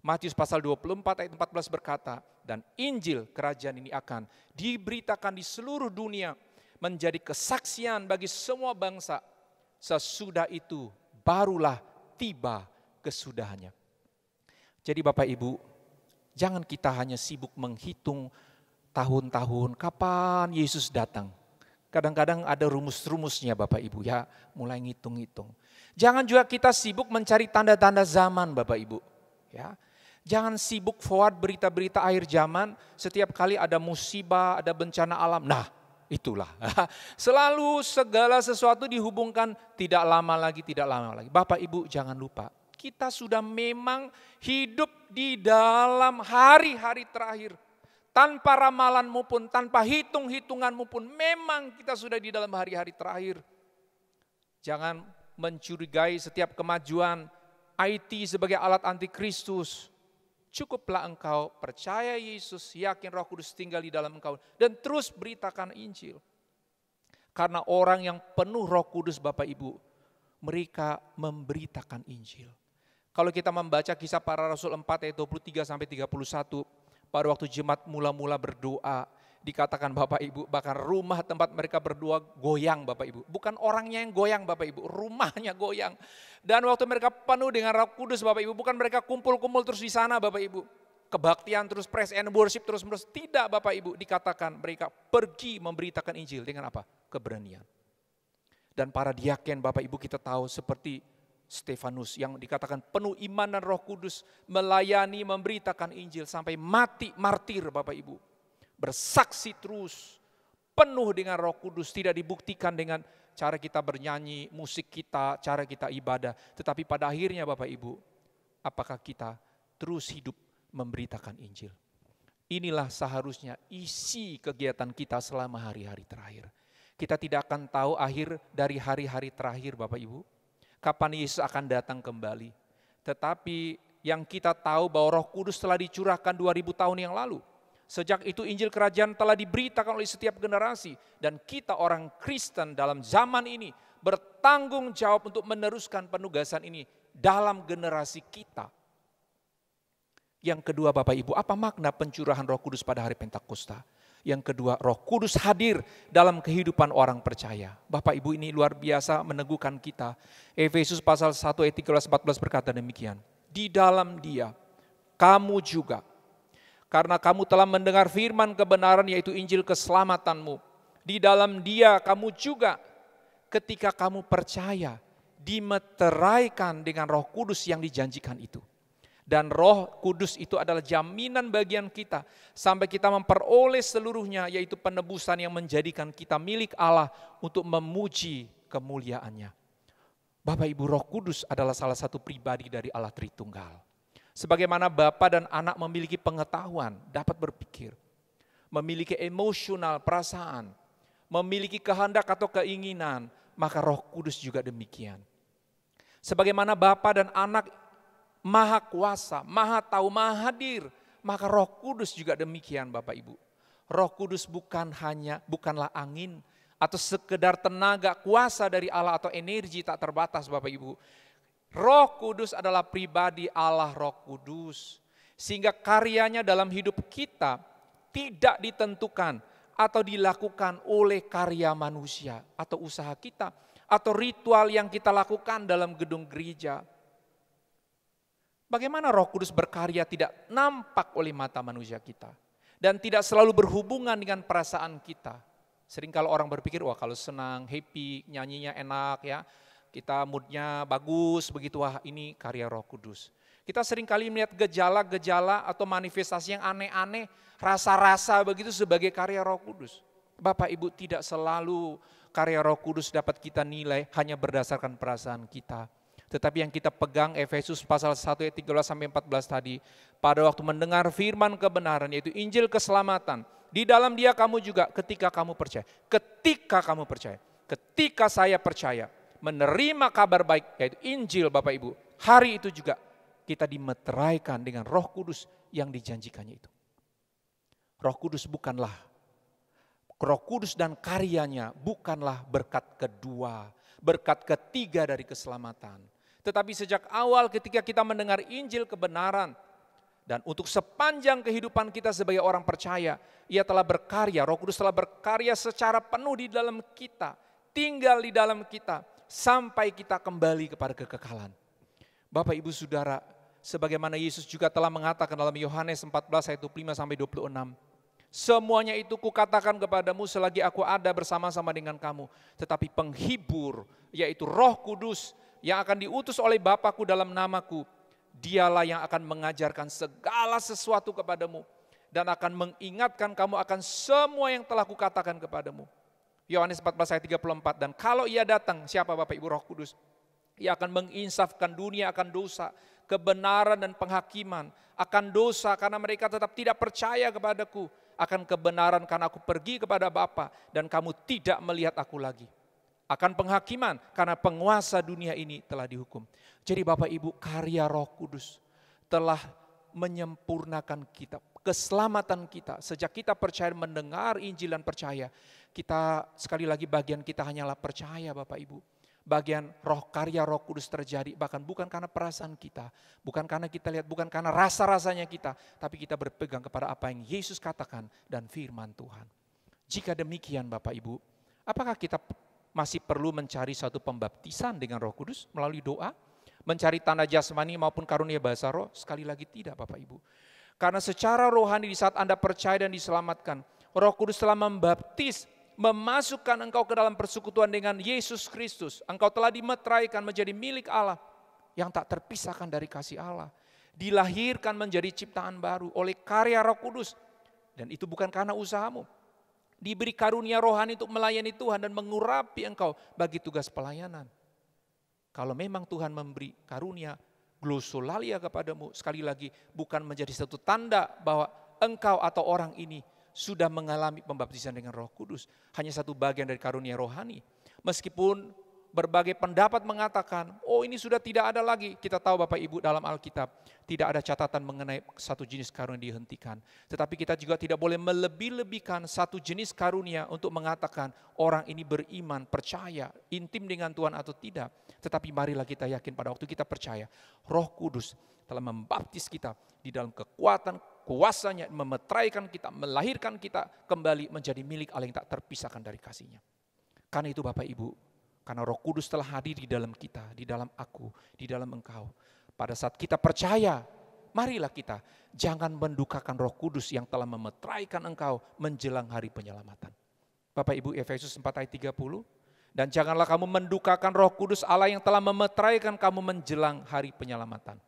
Matius pasal 24 ayat 14 berkata, dan Injil kerajaan ini akan diberitakan di seluruh dunia menjadi kesaksian bagi semua bangsa. Sesudah itu barulah tiba kesudahannya. Jadi Bapak Ibu, jangan kita hanya sibuk menghitung tahun-tahun kapan Yesus datang. Kadang-kadang ada rumus-rumusnya Bapak Ibu ya, mulai ngitung-ngitung. Jangan juga kita sibuk mencari tanda-tanda zaman Bapak Ibu. Ya, jangan sibuk forward berita-berita akhir zaman, setiap kali ada musibah, ada bencana alam. Nah, itulah. Selalu segala sesuatu dihubungkan tidak lama lagi. Bapak Ibu jangan lupa, kita sudah memang hidup di dalam hari-hari terakhir. Tanpa ramalanmu pun, tanpa hitung-hitunganmu pun, memang kita sudah di dalam hari-hari terakhir. Jangan mencurigai setiap kemajuan IT sebagai alat antikristus. Cukuplah engkau percaya Yesus, yakin Roh Kudus tinggal di dalam engkau, dan terus beritakan Injil. Karena orang yang penuh Roh Kudus Bapak Ibu, mereka memberitakan Injil. Kalau kita membaca Kisah Para Rasul 4 ayat 23 sampai 31, pada waktu jemaat mula-mula berdoa, dikatakan Bapak Ibu, bahkan rumah tempat mereka berdoa goyang Bapak Ibu. Bukan orangnya yang goyang Bapak Ibu, rumahnya goyang. Dan waktu mereka penuh dengan Roh Kudus Bapak Ibu, bukan mereka kumpul-kumpul terus di sana Bapak Ibu. Kebaktian terus, praise and worship terus-menerus. Tidak Bapak Ibu, dikatakan mereka pergi memberitakan Injil dengan apa? Keberanian. Dan para diaken Bapak Ibu kita tahu seperti Stefanus yang dikatakan penuh iman dan Roh Kudus, melayani, memberitakan Injil sampai mati martir Bapak Ibu. Bersaksi terus, penuh dengan Roh Kudus, tidak dibuktikan dengan cara kita bernyanyi, musik kita, cara kita ibadah. Tetapi pada akhirnya Bapak Ibu, apakah kita terus hidup memberitakan Injil? Inilah seharusnya isi kegiatan kita selama hari-hari terakhir. Kita tidak akan tahu akhir dari hari-hari terakhir Bapak Ibu, kapan Yesus akan datang kembali. Tetapi yang kita tahu bahwa Roh Kudus telah dicurahkan 2000 tahun yang lalu. Sejak itu Injil Kerajaan telah diberitakan oleh setiap generasi. Dan kita orang Kristen dalam zaman ini bertanggung jawab untuk meneruskan penugasan ini dalam generasi kita. Yang kedua Bapak Ibu, apa makna pencurahan Roh Kudus pada hari Pentakosta? Yang kedua, Roh Kudus hadir dalam kehidupan orang percaya. Bapak Ibu, ini luar biasa meneguhkan kita. Efesus pasal 1 ayat 13-14 berkata demikian. Di dalam Dia, kamu juga, karena kamu telah mendengar firman kebenaran yaitu Injil keselamatanmu. Di dalam Dia kamu juga, ketika kamu percaya, dimeteraikan dengan Roh Kudus yang dijanjikan itu. Dan Roh Kudus itu adalah jaminan bagian kita sampai kita memperoleh seluruhnya, yaitu penebusan yang menjadikan kita milik Allah untuk memuji kemuliaannya. Bapak Ibu, Roh Kudus adalah salah satu pribadi dari Allah Tritunggal. Sebagaimana Bapa dan Anak memiliki pengetahuan, dapat berpikir, memiliki emosional, perasaan, memiliki kehendak atau keinginan, maka Roh Kudus juga demikian. Sebagaimana Bapa dan Anak Maha kuasa, maha tahu, maha hadir, maka Roh Kudus juga demikian Bapak Ibu. Roh Kudus bukanlah angin atau sekedar tenaga kuasa dari Allah atau energi tak terbatas Bapak Ibu. Roh Kudus adalah pribadi Allah Roh Kudus. Sehingga karyanya dalam hidup kita tidak ditentukan atau dilakukan oleh karya manusia atau usaha kita atau ritual yang kita lakukan dalam gedung gereja. Bagaimana Roh Kudus berkarya tidak nampak oleh mata manusia kita. Dan tidak selalu berhubungan dengan perasaan kita. Sering kalau orang berpikir, wah kalau senang, happy, nyanyinya enak ya. Kita moodnya bagus, begitu, wah ini karya Roh Kudus. Kita sering kali melihat gejala-gejala atau manifestasi yang aneh-aneh, rasa-rasa begitu sebagai karya Roh Kudus. Bapak Ibu, tidak selalu karya Roh Kudus dapat kita nilai hanya berdasarkan perasaan kita. Tetapi yang kita pegang Efesus pasal 1 ayat 13-14 tadi. Pada waktu mendengar firman kebenaran yaitu Injil keselamatan. Di dalam Dia kamu juga ketika kamu percaya. Ketika saya percaya. Menerima kabar baik yaitu Injil Bapak Ibu. Hari itu juga kita dimeteraikan dengan Roh Kudus yang dijanjikannya itu. Roh Kudus dan karyanya bukanlah berkat kedua, berkat ketiga dari keselamatan. Tetapi sejak awal ketika kita mendengar Injil kebenaran, dan untuk sepanjang kehidupan kita sebagai orang percaya, Ia telah berkarya, Roh Kudus telah berkarya secara penuh di dalam kita, tinggal di dalam kita, sampai kita kembali kepada kekekalan. Bapak, Ibu, Saudara, sebagaimana Yesus juga telah mengatakan dalam Yohanes 14 ayat 25-26, semuanya itu kukatakan kepadamu selagi aku ada bersama-sama dengan kamu. Tetapi penghibur, yaitu Roh Kudus yang akan diutus oleh Bapa-Ku dalam namaku, Dialah yang akan mengajarkan segala sesuatu kepadamu dan akan mengingatkan kamu akan semua yang telah kukatakan kepadamu. Yohanes 14 ayat 34, dan kalau Ia datang, siapa Bapak Ibu? Roh Kudus. Ia akan menginsafkan dunia akan dosa, kebenaran dan penghakiman, akan dosa karena mereka tetap tidak percaya kepadaku, akan kebenaran karena aku pergi kepada Bapa dan kamu tidak melihat aku lagi. Akan penghakiman karena penguasa dunia ini telah dihukum. Jadi Bapak Ibu, karya Roh Kudus telah menyempurnakan kita, keselamatan kita. Sejak kita percaya mendengar Injil dan percaya, kita sekali lagi bagian kita hanyalah percaya Bapak Ibu. Bagian karya Roh Kudus terjadi bahkan bukan karena perasaan kita, bukan karena kita lihat, bukan karena rasa-rasanya kita, tapi kita berpegang kepada apa yang Yesus katakan dan firman Tuhan. Jika demikian Bapak Ibu, apakah kita masih perlu mencari suatu pembaptisan dengan Roh Kudus melalui doa? Mencari tanda jasmani maupun karunia bahasa roh? Sekali lagi tidak Bapak Ibu. Karena secara rohani di saat Anda percaya dan diselamatkan, Roh Kudus telah membaptis, memasukkan engkau ke dalam persekutuan dengan Yesus Kristus. Engkau telah dimeteraikan menjadi milik Allah yang tak terpisahkan dari kasih Allah. Dilahirkan menjadi ciptaan baru oleh karya Roh Kudus. Dan itu bukan karena usahamu. Diberi karunia rohani untuk melayani Tuhan dan mengurapi engkau bagi tugas pelayanan. Kalau memang Tuhan memberi karunia glosolalia kepadamu, sekali lagi bukan menjadi satu tanda bahwa engkau atau orang ini sudah mengalami pembaptisan dengan Roh Kudus. Hanya satu bagian dari karunia rohani. Meskipun berbagai pendapat mengatakan, oh ini sudah tidak ada lagi. Kita tahu Bapak Ibu dalam Alkitab tidak ada catatan mengenai satu jenis karunia dihentikan. Tetapi kita juga tidak boleh melebih-lebihkan satu jenis karunia untuk mengatakan orang ini beriman, percaya, intim dengan Tuhan atau tidak. Tetapi marilah kita yakin pada waktu kita percaya, Roh Kudus telah membaptis kita di dalam kekuatan kuasanya, memeteraikan kita, melahirkan kita kembali menjadi milik Allah yang tak terpisahkan dari kasih-Nya. Karena itu Bapak Ibu, karena Roh Kudus telah hadir di dalam kita, di dalam aku, di dalam engkau. Pada saat kita percaya, marilah kita jangan mendukakan Roh Kudus yang telah memeteraikan engkau menjelang hari penyelamatan. Bapak Ibu, Efesus 4 ayat 30, dan janganlah kamu mendukakan Roh Kudus Allah yang telah memeteraikan kamu menjelang hari penyelamatan.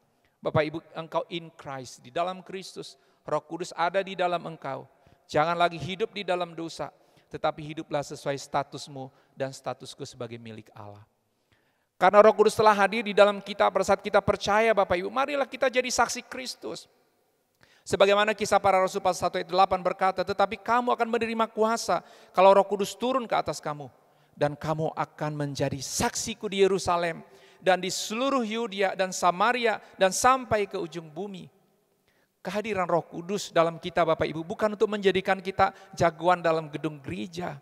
Bapak Ibu, engkau in Christ, di dalam Kristus, Roh Kudus ada di dalam engkau. Jangan lagi hidup di dalam dosa, tetapi hiduplah sesuai statusmu dan statusku sebagai milik Allah. Karena Roh Kudus telah hadir di dalam kita pada saat kita percaya Bapak Ibu, marilah kita jadi saksi Kristus. Sebagaimana kisah para Rasul pasal 1 ayat 8 berkata, tetapi kamu akan menerima kuasa kalau Roh Kudus turun ke atas kamu. Dan kamu akan menjadi saksiku di Yerusalem dan di seluruh Yudea dan Samaria dan sampai ke ujung bumi. Kehadiran Roh Kudus dalam kita Bapak Ibu bukan untuk menjadikan kita jagoan dalam gedung gereja.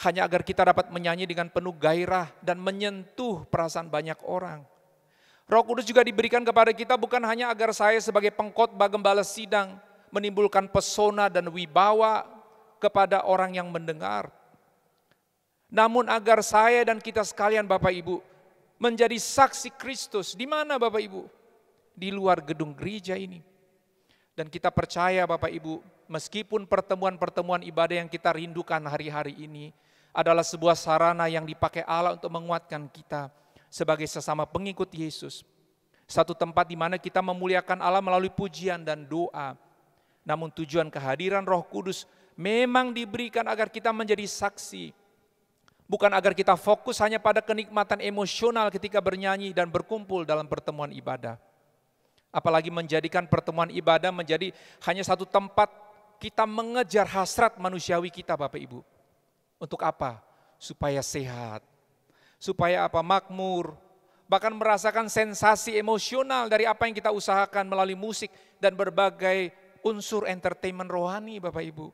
Hanya agar kita dapat menyanyi dengan penuh gairah dan menyentuh perasaan banyak orang. Roh Kudus juga diberikan kepada kita bukan hanya agar saya sebagai pengkhotbah gembala sidang menimbulkan pesona dan wibawa kepada orang yang mendengar. Namun agar saya dan kita sekalian Bapak Ibu menjadi saksi Kristus. Di mana Bapak Ibu? Di luar gedung gereja ini. Dan kita percaya Bapak Ibu, meskipun pertemuan-pertemuan ibadah yang kita rindukan hari-hari ini adalah sebuah sarana yang dipakai Allah untuk menguatkan kita sebagai sesama pengikut Yesus. Satu tempat di mana kita memuliakan Allah melalui pujian dan doa. Namun tujuan kehadiran Roh Kudus memang diberikan agar kita menjadi saksi. Bukan agar kita fokus hanya pada kenikmatan emosional ketika bernyanyi dan berkumpul dalam pertemuan ibadah. Apalagi menjadikan pertemuan ibadah menjadi hanya satu tempat kita mengejar hasrat manusiawi kita Bapak Ibu. Untuk apa? Supaya sehat. Supaya apa? Makmur. bahkan merasakan sensasi emosional dari apa yang kita usahakan melalui musik dan berbagai unsur entertainment rohani Bapak Ibu.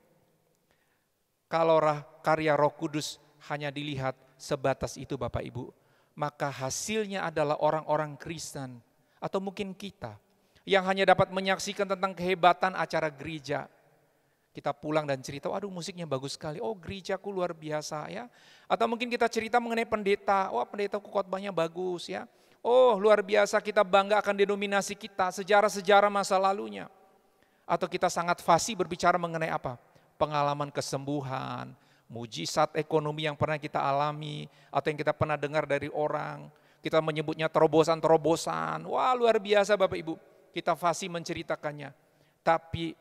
Kalau karya Roh Kudus hanya dilihat sebatas itu Bapak Ibu, maka hasilnya adalah orang-orang Kristen atau mungkin kita yang hanya dapat menyaksikan tentang kehebatan acara gereja. Kita pulang dan cerita, aduh musiknya bagus sekali, oh gerejaku luar biasa ya. Atau mungkin kita cerita mengenai pendeta, wah pendetaku khotbahnya bagus ya. Oh luar biasa, kita bangga akan denominasi kita, sejarah-sejarah masa lalunya. Atau kita sangat fasih berbicara mengenai apa? Pengalaman kesembuhan, mujizat ekonomi yang pernah kita alami, atau yang kita pernah dengar dari orang. Kita menyebutnya terobosan-terobosan, wah luar biasa Bapak Ibu. Kita fasih menceritakannya, tapi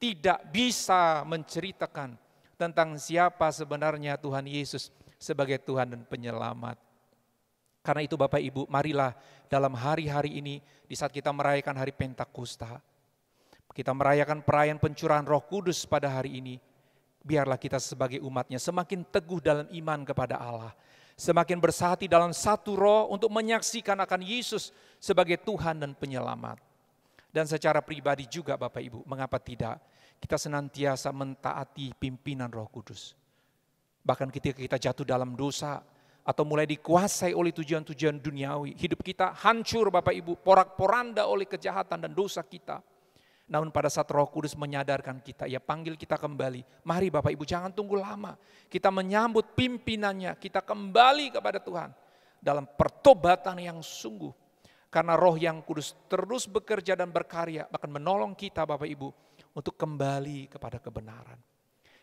tidak bisa menceritakan tentang siapa sebenarnya Tuhan Yesus sebagai Tuhan dan Penyelamat. Karena itu Bapak Ibu, marilah dalam hari-hari ini, di saat kita merayakan hari Pentakosta, kita merayakan perayaan pencurahan Roh Kudus pada hari ini, biarlah kita sebagai umatnya semakin teguh dalam iman kepada Allah, semakin bersatu dalam satu roh untuk menyaksikan akan Yesus sebagai Tuhan dan Penyelamat. Dan secara pribadi juga Bapak Ibu, mengapa tidak kita senantiasa mentaati pimpinan Roh Kudus. Bahkan ketika kita jatuh dalam dosa atau mulai dikuasai oleh tujuan-tujuan duniawi, hidup kita hancur Bapak Ibu, porak-poranda oleh kejahatan dan dosa kita. Namun pada saat Roh Kudus menyadarkan kita, ia panggil kita kembali. Mari Bapak Ibu jangan tunggu lama, kita menyambut pimpinannya, kita kembali kepada Tuhan dalam pertobatan yang sungguh. Karena Roh yang Kudus terus bekerja dan berkarya, bahkan menolong kita Bapak Ibu untuk kembali kepada kebenaran.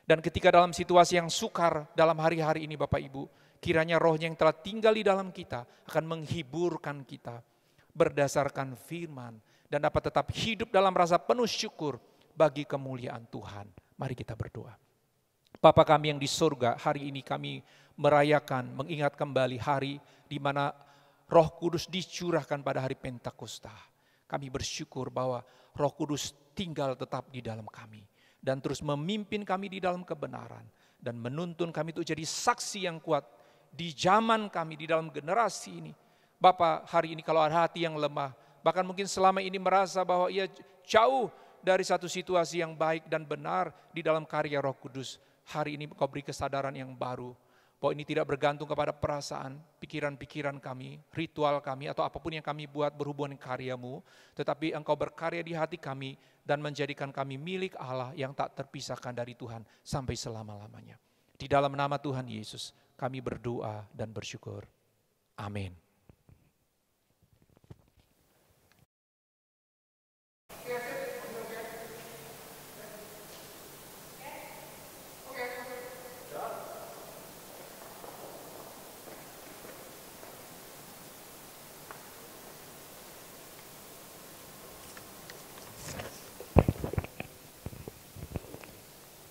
Dan ketika dalam situasi yang sukar dalam hari-hari ini Bapak Ibu, kiranya Roh yang telah tinggal di dalam kita akan menghiburkan kita berdasarkan firman dan dapat tetap hidup dalam rasa penuh syukur bagi kemuliaan Tuhan. Mari kita berdoa. Bapa kami yang di surga, hari ini kami merayakan, mengingat kembali hari di mana Roh Kudus dicurahkan pada hari Pentakosta. Kami bersyukur bahwa Roh Kudus tinggal tetap di dalam kami dan terus memimpin kami di dalam kebenaran dan menuntun kami untuk jadi saksi yang kuat di zaman kami, di dalam generasi ini. Bapa, hari ini kalau ada hati yang lemah, bahkan mungkin selama ini merasa bahwa ia jauh dari satu situasi yang baik dan benar di dalam karya Roh Kudus, hari ini Kau beri kesadaran yang baru. Bahwa ini tidak bergantung kepada perasaan, pikiran-pikiran kami, ritual kami, atau apapun yang kami buat berhubungan dengan karya-Mu. Tetapi Engkau berkarya di hati kami dan menjadikan kami milik Allah yang tak terpisahkan dari Tuhan sampai selama-lamanya. Di dalam nama Tuhan Yesus kami berdoa dan bersyukur. Amin.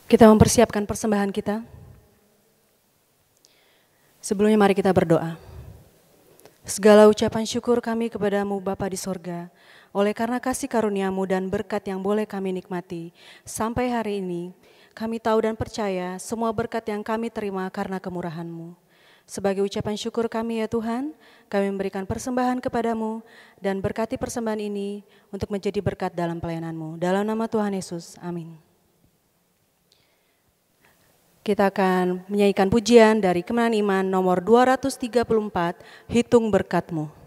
Kita mempersiapkan persembahan kita. Sebelumnya mari kita berdoa. Segala ucapan syukur kami kepadamu Bapa di sorga, oleh karena kasih karunia-Mu dan berkat yang boleh kami nikmati. Sampai hari ini, kami tahu dan percaya semua berkat yang kami terima karena kemurahan-Mu. Sebagai ucapan syukur kami ya Tuhan, kami memberikan persembahan kepadamu dan berkati persembahan ini untuk menjadi berkat dalam pelayanan-Mu. Dalam nama Tuhan Yesus, amin. Kita akan menyanyikan pujian dari Kemenangan Iman nomor 234, Hitung Berkat-Mu.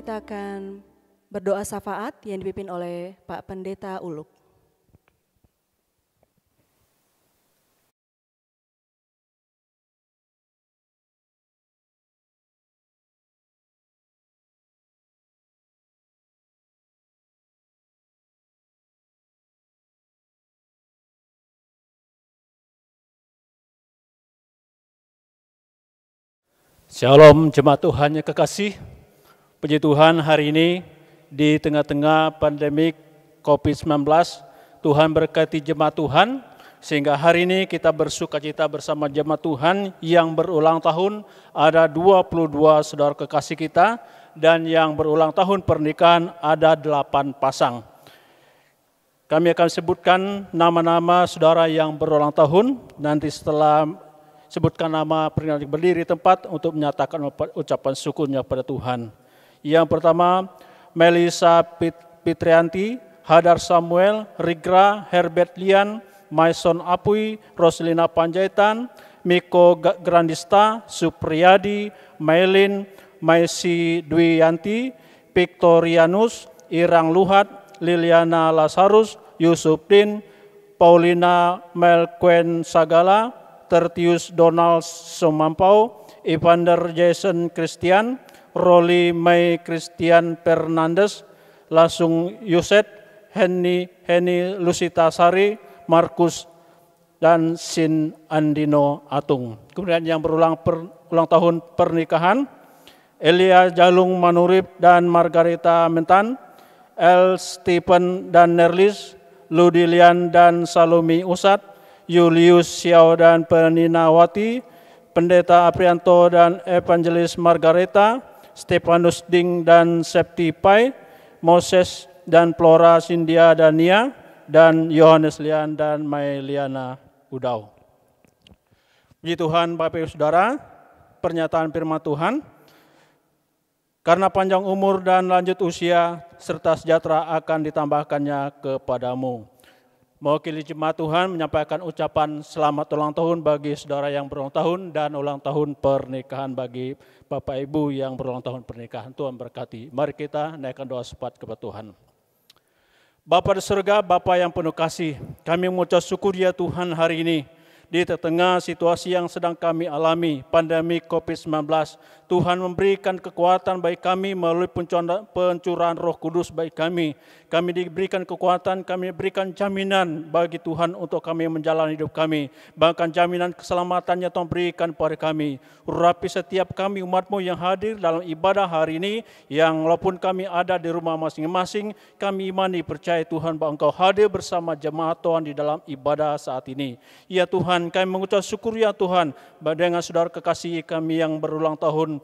kita akan berdoa syafaat yang dipimpin oleh Pak Pendeta Uluk. Shalom jemaat Tuhan yang kekasih, puji Tuhan hari ini di tengah-tengah pandemik COVID-19, Tuhan berkati jemaat Tuhan, sehingga hari ini kita bersukacita bersama jemaat Tuhan yang berulang tahun, ada 22 saudara kekasih kita, dan yang berulang tahun pernikahan ada 8 pasang. Kami akan sebutkan nama-nama saudara yang berulang tahun, nanti setelah sebutkan nama pernikahan berdiri tempat untuk menyatakan ucapan syukurnya pada Tuhan. Yang pertama, Melisa Fitrianti, Hadar Samuel, Rigra, Herbert Lian, Maison Apui, Roslina Panjaitan, Miko Grandista, Supriyadi, Mailin, Maisi Dwiyanti, Victorianus, Irang Luhat, Liliana Lazarus, Yusuf Din, Paulina Melquen Sagala, Tertius Donald Somampau, Evander Jason Christian, Roli May Christian Fernandes, Lasung Yuset, Henny Lusita Sari, Markus, dan Sin Andino Atung. Kemudian yang berulang tahun pernikahan, Elia Jalung Manurip dan Margarita Mentan, El Stephen dan Nerlis, Ludilian dan Salumi Usat, Julius Xiao dan Peninawati, Pendeta Aprianto dan Evangelis Margareta, Stefanus Ding dan Septi Pai, Moses dan Flora Sindia Dania, dan Yohanes Lian dan Mailiana Udau. Puji Tuhan Bapak Ibu Saudara, pernyataan firman Tuhan, karena panjang umur dan lanjut usia serta sejahtera akan ditambahkannya kepadamu. Mewakili jemaat Tuhan menyampaikan ucapan selamat ulang tahun bagi saudara yang berulang tahun dan ulang tahun pernikahan bagi Bapak Ibu yang berulang tahun pernikahan. Tuhan berkati. Mari kita naikkan doa syafaat kepada Tuhan. Bapa di surga, Bapa yang penuh kasih, kami mengucap syukur ya Tuhan hari ini di tengah situasi yang sedang kami alami, pandemi COVID-19. Tuhan memberikan kekuatan bagi kami melalui pencurahan Roh Kudus bagi kami. Kami diberikan kekuatan, kami diberikan jaminan bagi Tuhan untuk kami menjalani hidup kami. Bahkan jaminan keselamatannya Tuhan berikan pada kami. Urapi setiap kami umat-Mu yang hadir dalam ibadah hari ini, yang walaupun kami ada di rumah masing-masing, kami imani percaya Tuhan bahwa Engkau hadir bersama jemaat Tuhan di dalam ibadah saat ini. Ya Tuhan, kami mengucap syukur ya Tuhan dengan saudara kekasih kami yang berulang tahun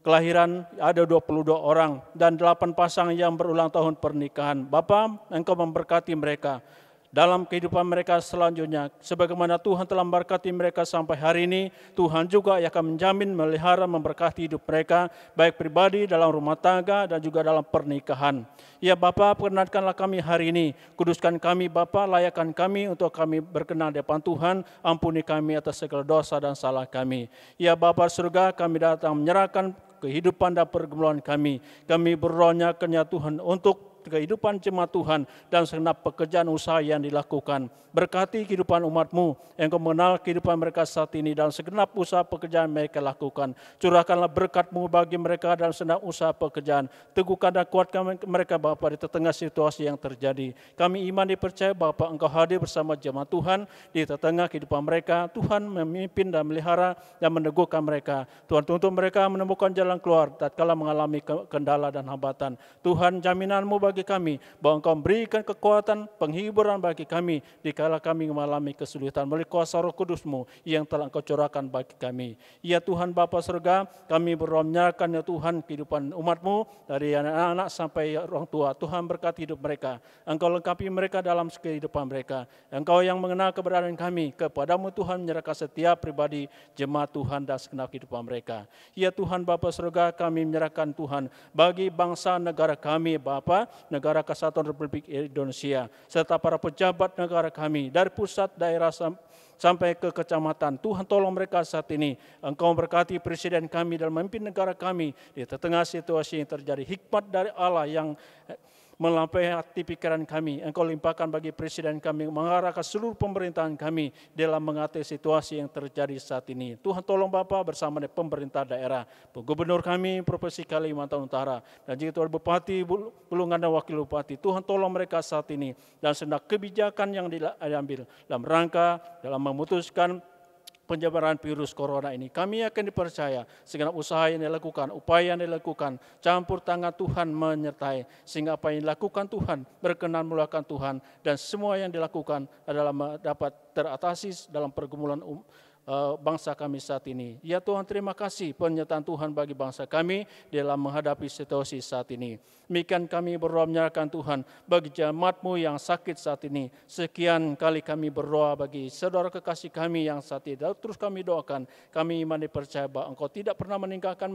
kelahiran, ada 22 orang dan 8 pasang yang berulang tahun pernikahan. Bapa, Engkau memberkati mereka dalam kehidupan mereka selanjutnya. Sebagaimana Tuhan telah memberkati mereka sampai hari ini, Tuhan juga akan menjamin, melihara, memberkati hidup mereka, baik pribadi, dalam rumah tangga, dan juga dalam pernikahan. Ya Bapa, perkenankanlah kami hari ini, kuduskan kami Bapa, layakkan kami untuk kami berkenan di depan Tuhan, ampuni kami atas segala dosa dan salah kami. Ya Bapa surga, kami datang menyerahkan kehidupan dan pergumulan kami. Kami berdoanya kepada Tuhan untuk kehidupan jemaat Tuhan dan segenap pekerjaan usaha yang dilakukan. Berkati kehidupan umat-Mu yang Kau mengenal kehidupan mereka saat ini dan segenap usaha pekerjaan mereka lakukan. Curahkanlah berkat-Mu bagi mereka dalam segenap usaha pekerjaan. Teguhkan dan kuatkan mereka Bapa di tengah situasi yang terjadi. Kami iman dipercaya Bapa Engkau hadir bersama jemaat Tuhan di tengah kehidupan mereka. Tuhan memimpin dan melihara dan meneguhkan mereka. Tuhan tuntun mereka menemukan jalan keluar tatkala mengalami kendala dan hambatan. Tuhan jaminan-Mu bagi kami bahwa Engkau memberikan kekuatan penghiburan bagi kami dikala kami mengalami kesulitan melalui kuasa Roh Kudus-Mu yang telah Engkau curahkan bagi kami. Ya Tuhan Bapa surga, kami berdoa menyerahkan ya Tuhan kehidupan umat-Mu dari anak-anak sampai orang tua. Tuhan berkati hidup mereka. Engkau lengkapi mereka dalam kehidupan mereka. Engkau yang mengenal keberadaan kami. Kepadamu Tuhan menyerahkan setiap pribadi jemaat Tuhan dan segenap kehidupan mereka. Ya Tuhan Bapa surga, kami menyerahkan Tuhan bagi bangsa negara kami Bapa, Negara Kesatuan Republik Indonesia, serta para pejabat negara kami dari pusat, daerah, sampai ke kecamatan. Tuhan tolong mereka saat ini. Engkau berkati Presiden kami dalam memimpin negara kami di tengah situasi yang terjadi. Hikmat dari Allah yang melampaui hati pikiran kami. Engkau limpahkan bagi Presiden kami, mengarahkan seluruh pemerintahan kami dalam mengatasi situasi yang terjadi saat ini. Tuhan tolong Bapa bersama dengan pemerintah daerah, Gubernur kami Provinsi Kalimantan Utara, dan juga Tuan Bupati Bulungan dan Wakil Bupati. Tuhan tolong mereka saat ini, dan sedang kebijakan yang diambil dalam rangka dalam memutuskan penyebaran virus corona ini. Kami akan dipercaya segenap usaha yang dilakukan, upaya yang dilakukan, campur tangan Tuhan menyertai, sehingga apa yang dilakukan Tuhan berkenan memuliakan Tuhan, dan semua yang dilakukan adalah dapat teratasi dalam pergumulan bangsa kami saat ini. Ya Tuhan, terima kasih penyertaan Tuhan bagi bangsa kami dalam menghadapi situasi saat ini. Demikian kami berdoa menyerahkan Tuhan bagi jemaat-Mu yang sakit saat ini. Sekian kali kami berdoa bagi saudara kekasih kami yang saat ini. Terus kami doakan, kami iman dipercaya bahwa Engkau tidak pernah meninggalkan,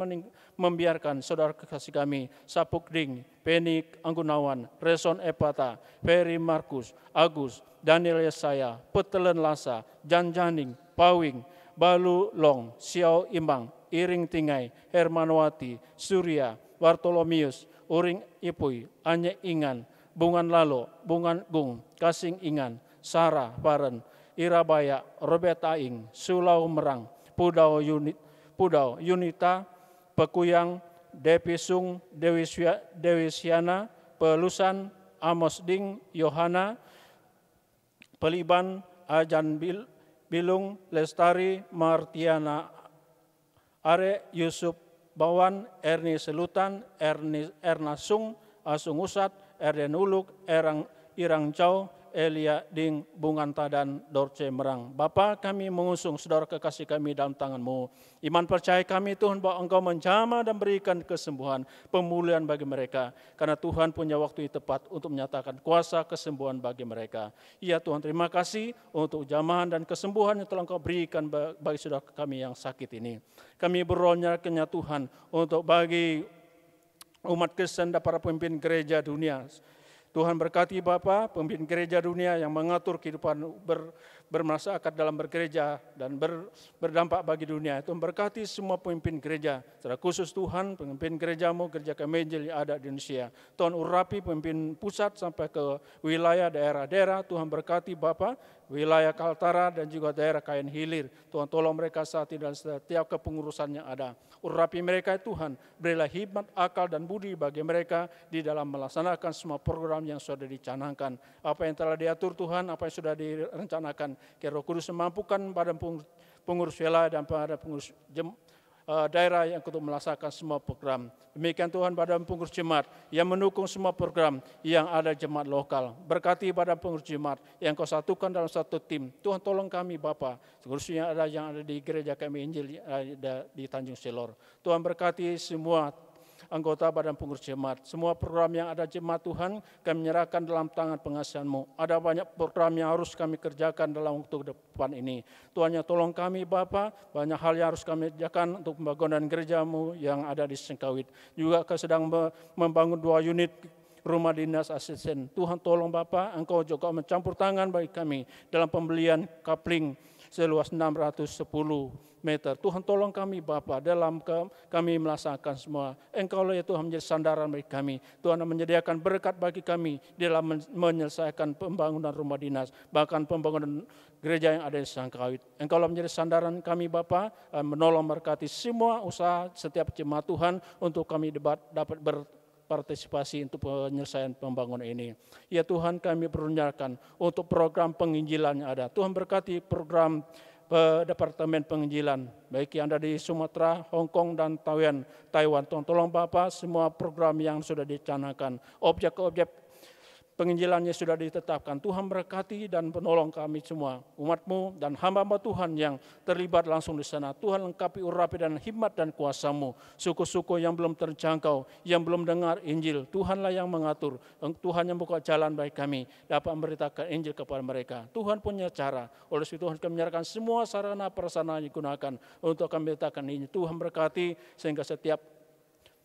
membiarkan saudara kekasih kami, Sapuk Ding, Penny Anggunawan, Reson Epata, Ferry Markus, Agus, Daniel Yesaya, Petelen Lasa, Jan Janing, Pawing, Balu Long, Xiao Imbang, Iring Tingai, Hermanwati, Surya, Bartolomius, Uring Ipui, Anye Ingan, Bungan Lalo, Bungan Gung, Kasing Ingan, Sarah Baren, Irabaya, Robert Aing, Sulau Merang, Pudau Yunita, Pekuyang, Depi Sung, Dewi Siana, Pelusan, Amos Ding, Yohana, Peliban, Ajan Bilung, Lestari, Martiana, Are, Yusuf Bawan, Erni Selutan, Erna Sung, Asung Usat, Erden Uluk, Irang Cao, Elia Ding, Bunganta dan Dorce Merang. Bapa, kami mengusung saudara kekasih kami dalam tangan-Mu. Iman percaya kami Tuhan bahwa Engkau menjamah dan berikan kesembuhan, pemulihan bagi mereka. Karena Tuhan punya waktu yang tepat untuk menyatakan kuasa kesembuhan bagi mereka. Ya Tuhan, terima kasih untuk jamahan dan kesembuhan yang telah Engkau berikan bagi saudara kami yang sakit ini. Kami berdoa kepada Tuhan untuk bagi umat Kristen dan para pemimpin gereja dunia. Tuhan berkati Bapa, pemimpin gereja dunia yang mengatur kehidupan bermasyarakat dalam bergereja dan berdampak bagi dunia. Tuhan berkati semua pemimpin gereja, secara khusus Tuhan pemimpin gereja-Mu, gereja Kemejel yang ada di Indonesia. Tuhan urapi pemimpin pusat sampai ke wilayah daerah-daerah. Tuhan berkati Bapa, wilayah Kaltara dan juga daerah Kain Hilir. Tuhan tolong mereka saat ini dan setiap kepengurusan yang ada. Urapi mereka Tuhan, berilah hikmat, akal dan budi bagi mereka di dalam melaksanakan semua program yang sudah dicanangkan. Apa yang telah diatur Tuhan, apa yang sudah direncanakan, Roh Kudus memampukan pada pengurus wilayah dan pada pengurus daerah yang untuk melaksanakan semua program. Demikian Tuhan pada pengurus jemaat yang mendukung semua program yang ada jemaat lokal. Berkati pada pengurus jemaat yang Kau satukan dalam satu tim. Tuhan tolong kami Bapa, khususnya yang ada di gereja kami Injil di Tanjung Selor. Tuhan berkati semua anggota badan pengurus jemaat. Semua program yang ada jemaat Tuhan kami menyerahkan dalam tangan pengasihan-Mu. Ada banyak program yang harus kami kerjakan dalam waktu depan ini. Tuhan yang tolong kami Bapa, banyak hal yang harus kami kerjakan untuk pembangunan gereja-Mu yang ada di Sengkawit. Juga sedang membangun 2 unit rumah dinas asisten. Tuhan tolong Bapa, Engkau juga mencampur tangan bagi kami dalam pembelian kapling seluas 610 meter. Tuhan tolong kami Bapa dalam kami melaksanakan semua. Engkau lah ya Tuhan menjadi sandaran bagi kami. Tuhan menyediakan berkat bagi kami dalam menyelesaikan pembangunan rumah dinas, bahkan pembangunan gereja yang ada di Sangkawit. Engkau lah menjadi sandaran kami Bapa, menolong berkati semua usaha setiap jemaat Tuhan untuk kami dapat berpartisipasi untuk penyelesaian pembangunan ini. Ya Tuhan, kami berunyakan untuk program penginjilan yang ada. Tuhan berkati program Departemen Penginjilan, baik yang ada di Sumatera, Hong Kong, dan Taiwan. Tolong Bapa, semua program yang sudah dicanangkan, objek-objek penginjilannya sudah ditetapkan. Tuhan berkati dan penolong kami semua, umat-Mu dan hamba-hamba Tuhan yang terlibat langsung di sana. Tuhan lengkapi urapi dan hikmat dan kuasa-Mu. Suku-suku yang belum terjangkau, yang belum dengar Injil, Tuhanlah yang mengatur. Tuhan yang buka jalan bagi kami dapat memberitakan Injil kepada mereka. Tuhan punya cara. Oleh itu Tuhan kami menyerahkan semua sarana prasarana yang digunakan untuk kami memberitakan Injil. Tuhan berkati sehingga setiap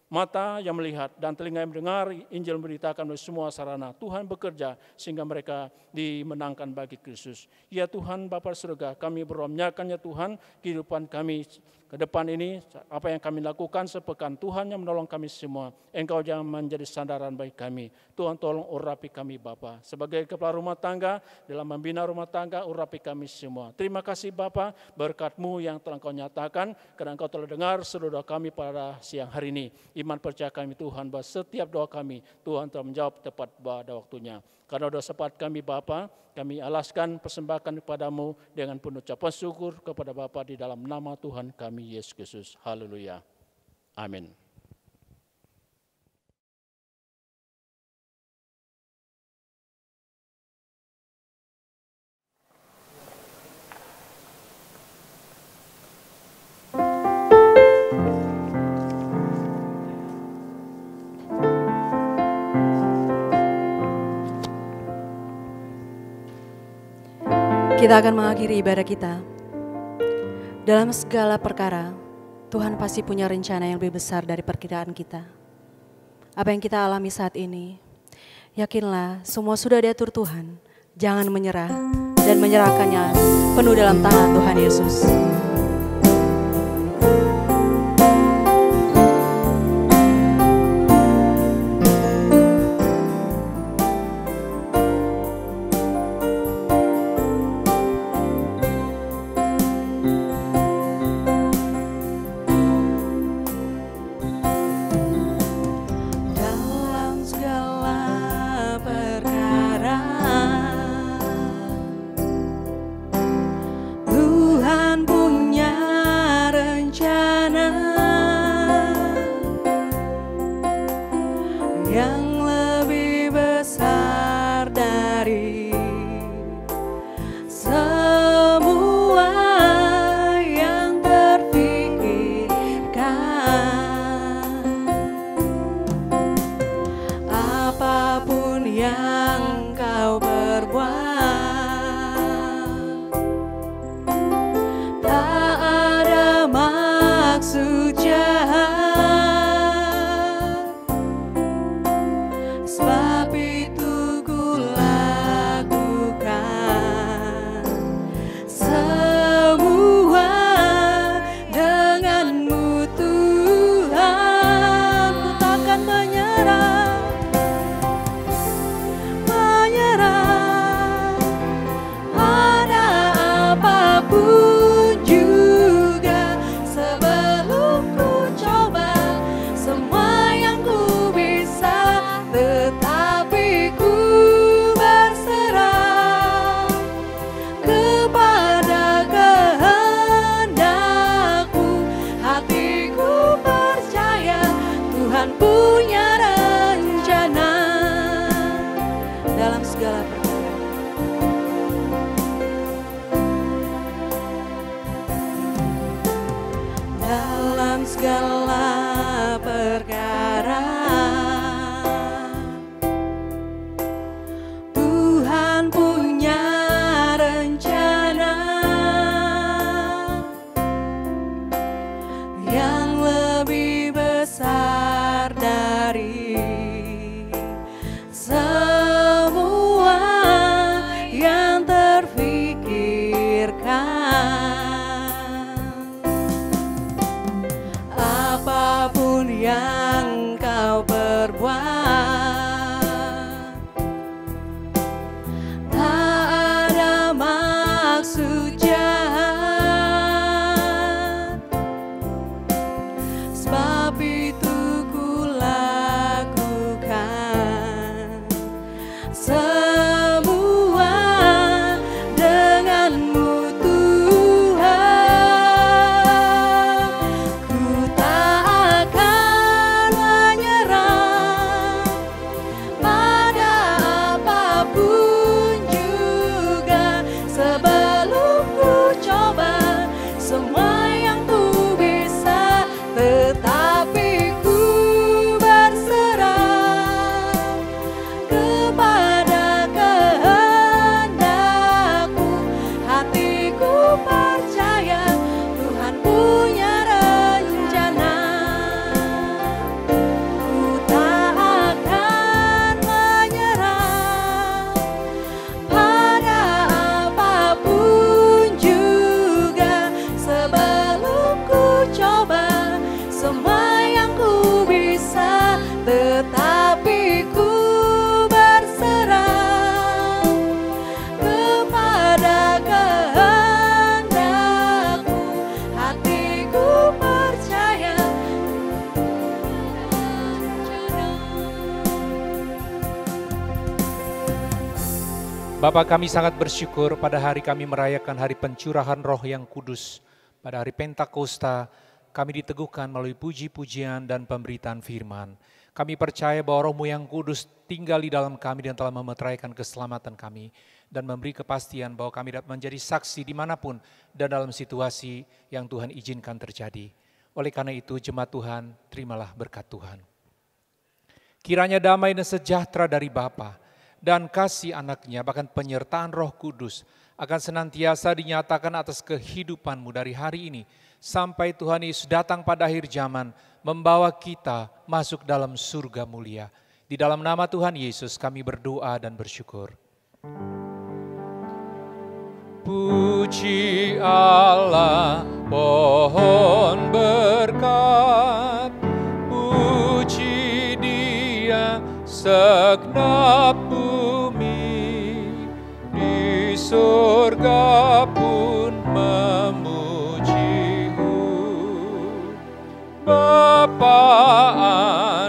mata yang melihat dan telinga yang mendengar Injil memberitakan oleh semua sarana. Tuhan bekerja sehingga mereka dimenangkan bagi Kristus. Ya Tuhan Bapa surga, kami berdoa ya Tuhan, kehidupan kami ke depan ini, apa yang kami lakukan sepekan, Tuhan yang menolong kami semua. Engkau jangan menjadi sandaran bagi kami. Tuhan tolong urapi kami Bapa. Sebagai kepala rumah tangga, dalam membina rumah tangga, urapi kami semua. Terima kasih Bapa, berkat-Mu yang telah Kau nyatakan, karena Engkau telah dengar seluruh doa kami pada siang hari ini. Iman percaya kami Tuhan, bahwa setiap doa kami, Tuhan telah menjawab tepat pada waktunya. Karena doa sepat kami Bapa, kami alaskan persembahkan kepadamu dengan penuh ucapan syukur kepada Bapa di dalam nama Tuhan kami Yesus Kristus. Haleluya. Amin. Kita akan mengakhiri ibadah kita. Dalam segala perkara, Tuhan pasti punya rencana yang lebih besar dari perkiraan kita. Apa yang kita alami saat ini, yakinlah semua sudah diatur Tuhan. Jangan menyerah dan menyerahkannya penuh dalam tangan Tuhan Yesus. Kepada Bapa, kami sangat bersyukur pada hari kami merayakan hari pencurahan Roh yang kudus. Pada hari Pentakosta, kami diteguhkan melalui puji-pujian dan pemberitaan firman. Kami percaya bahwa Roh-Mu yang kudus tinggal di dalam kami dan telah memeteraikan keselamatan kami. Dan memberi kepastian bahwa kami dapat menjadi saksi dimanapun dan dalam situasi yang Tuhan izinkan terjadi. Oleh karena itu, jemaat Tuhan, terimalah berkat Tuhan. Kiranya damai dan sejahtera dari Bapa dan kasih anaknya, bahkan penyertaan Roh Kudus akan senantiasa dinyatakan atas kehidupanmu dari hari ini sampai Tuhan Yesus datang pada akhir zaman membawa kita masuk dalam surga mulia. Di dalam nama Tuhan Yesus kami berdoa dan bersyukur. Puji Allah, pohon berkat, puji Dia segenap bumi, di surga pun memuji-Mu. Bapa,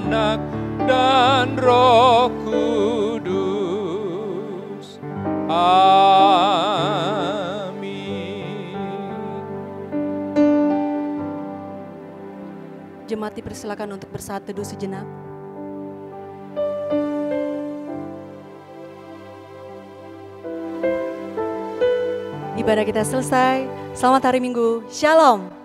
Anak, dan Roh Kudus. Amin. Jemaat dipersilakan untuk bersaat teduh sejenak. Ibadah kita selesai. Selamat hari Minggu. Shalom.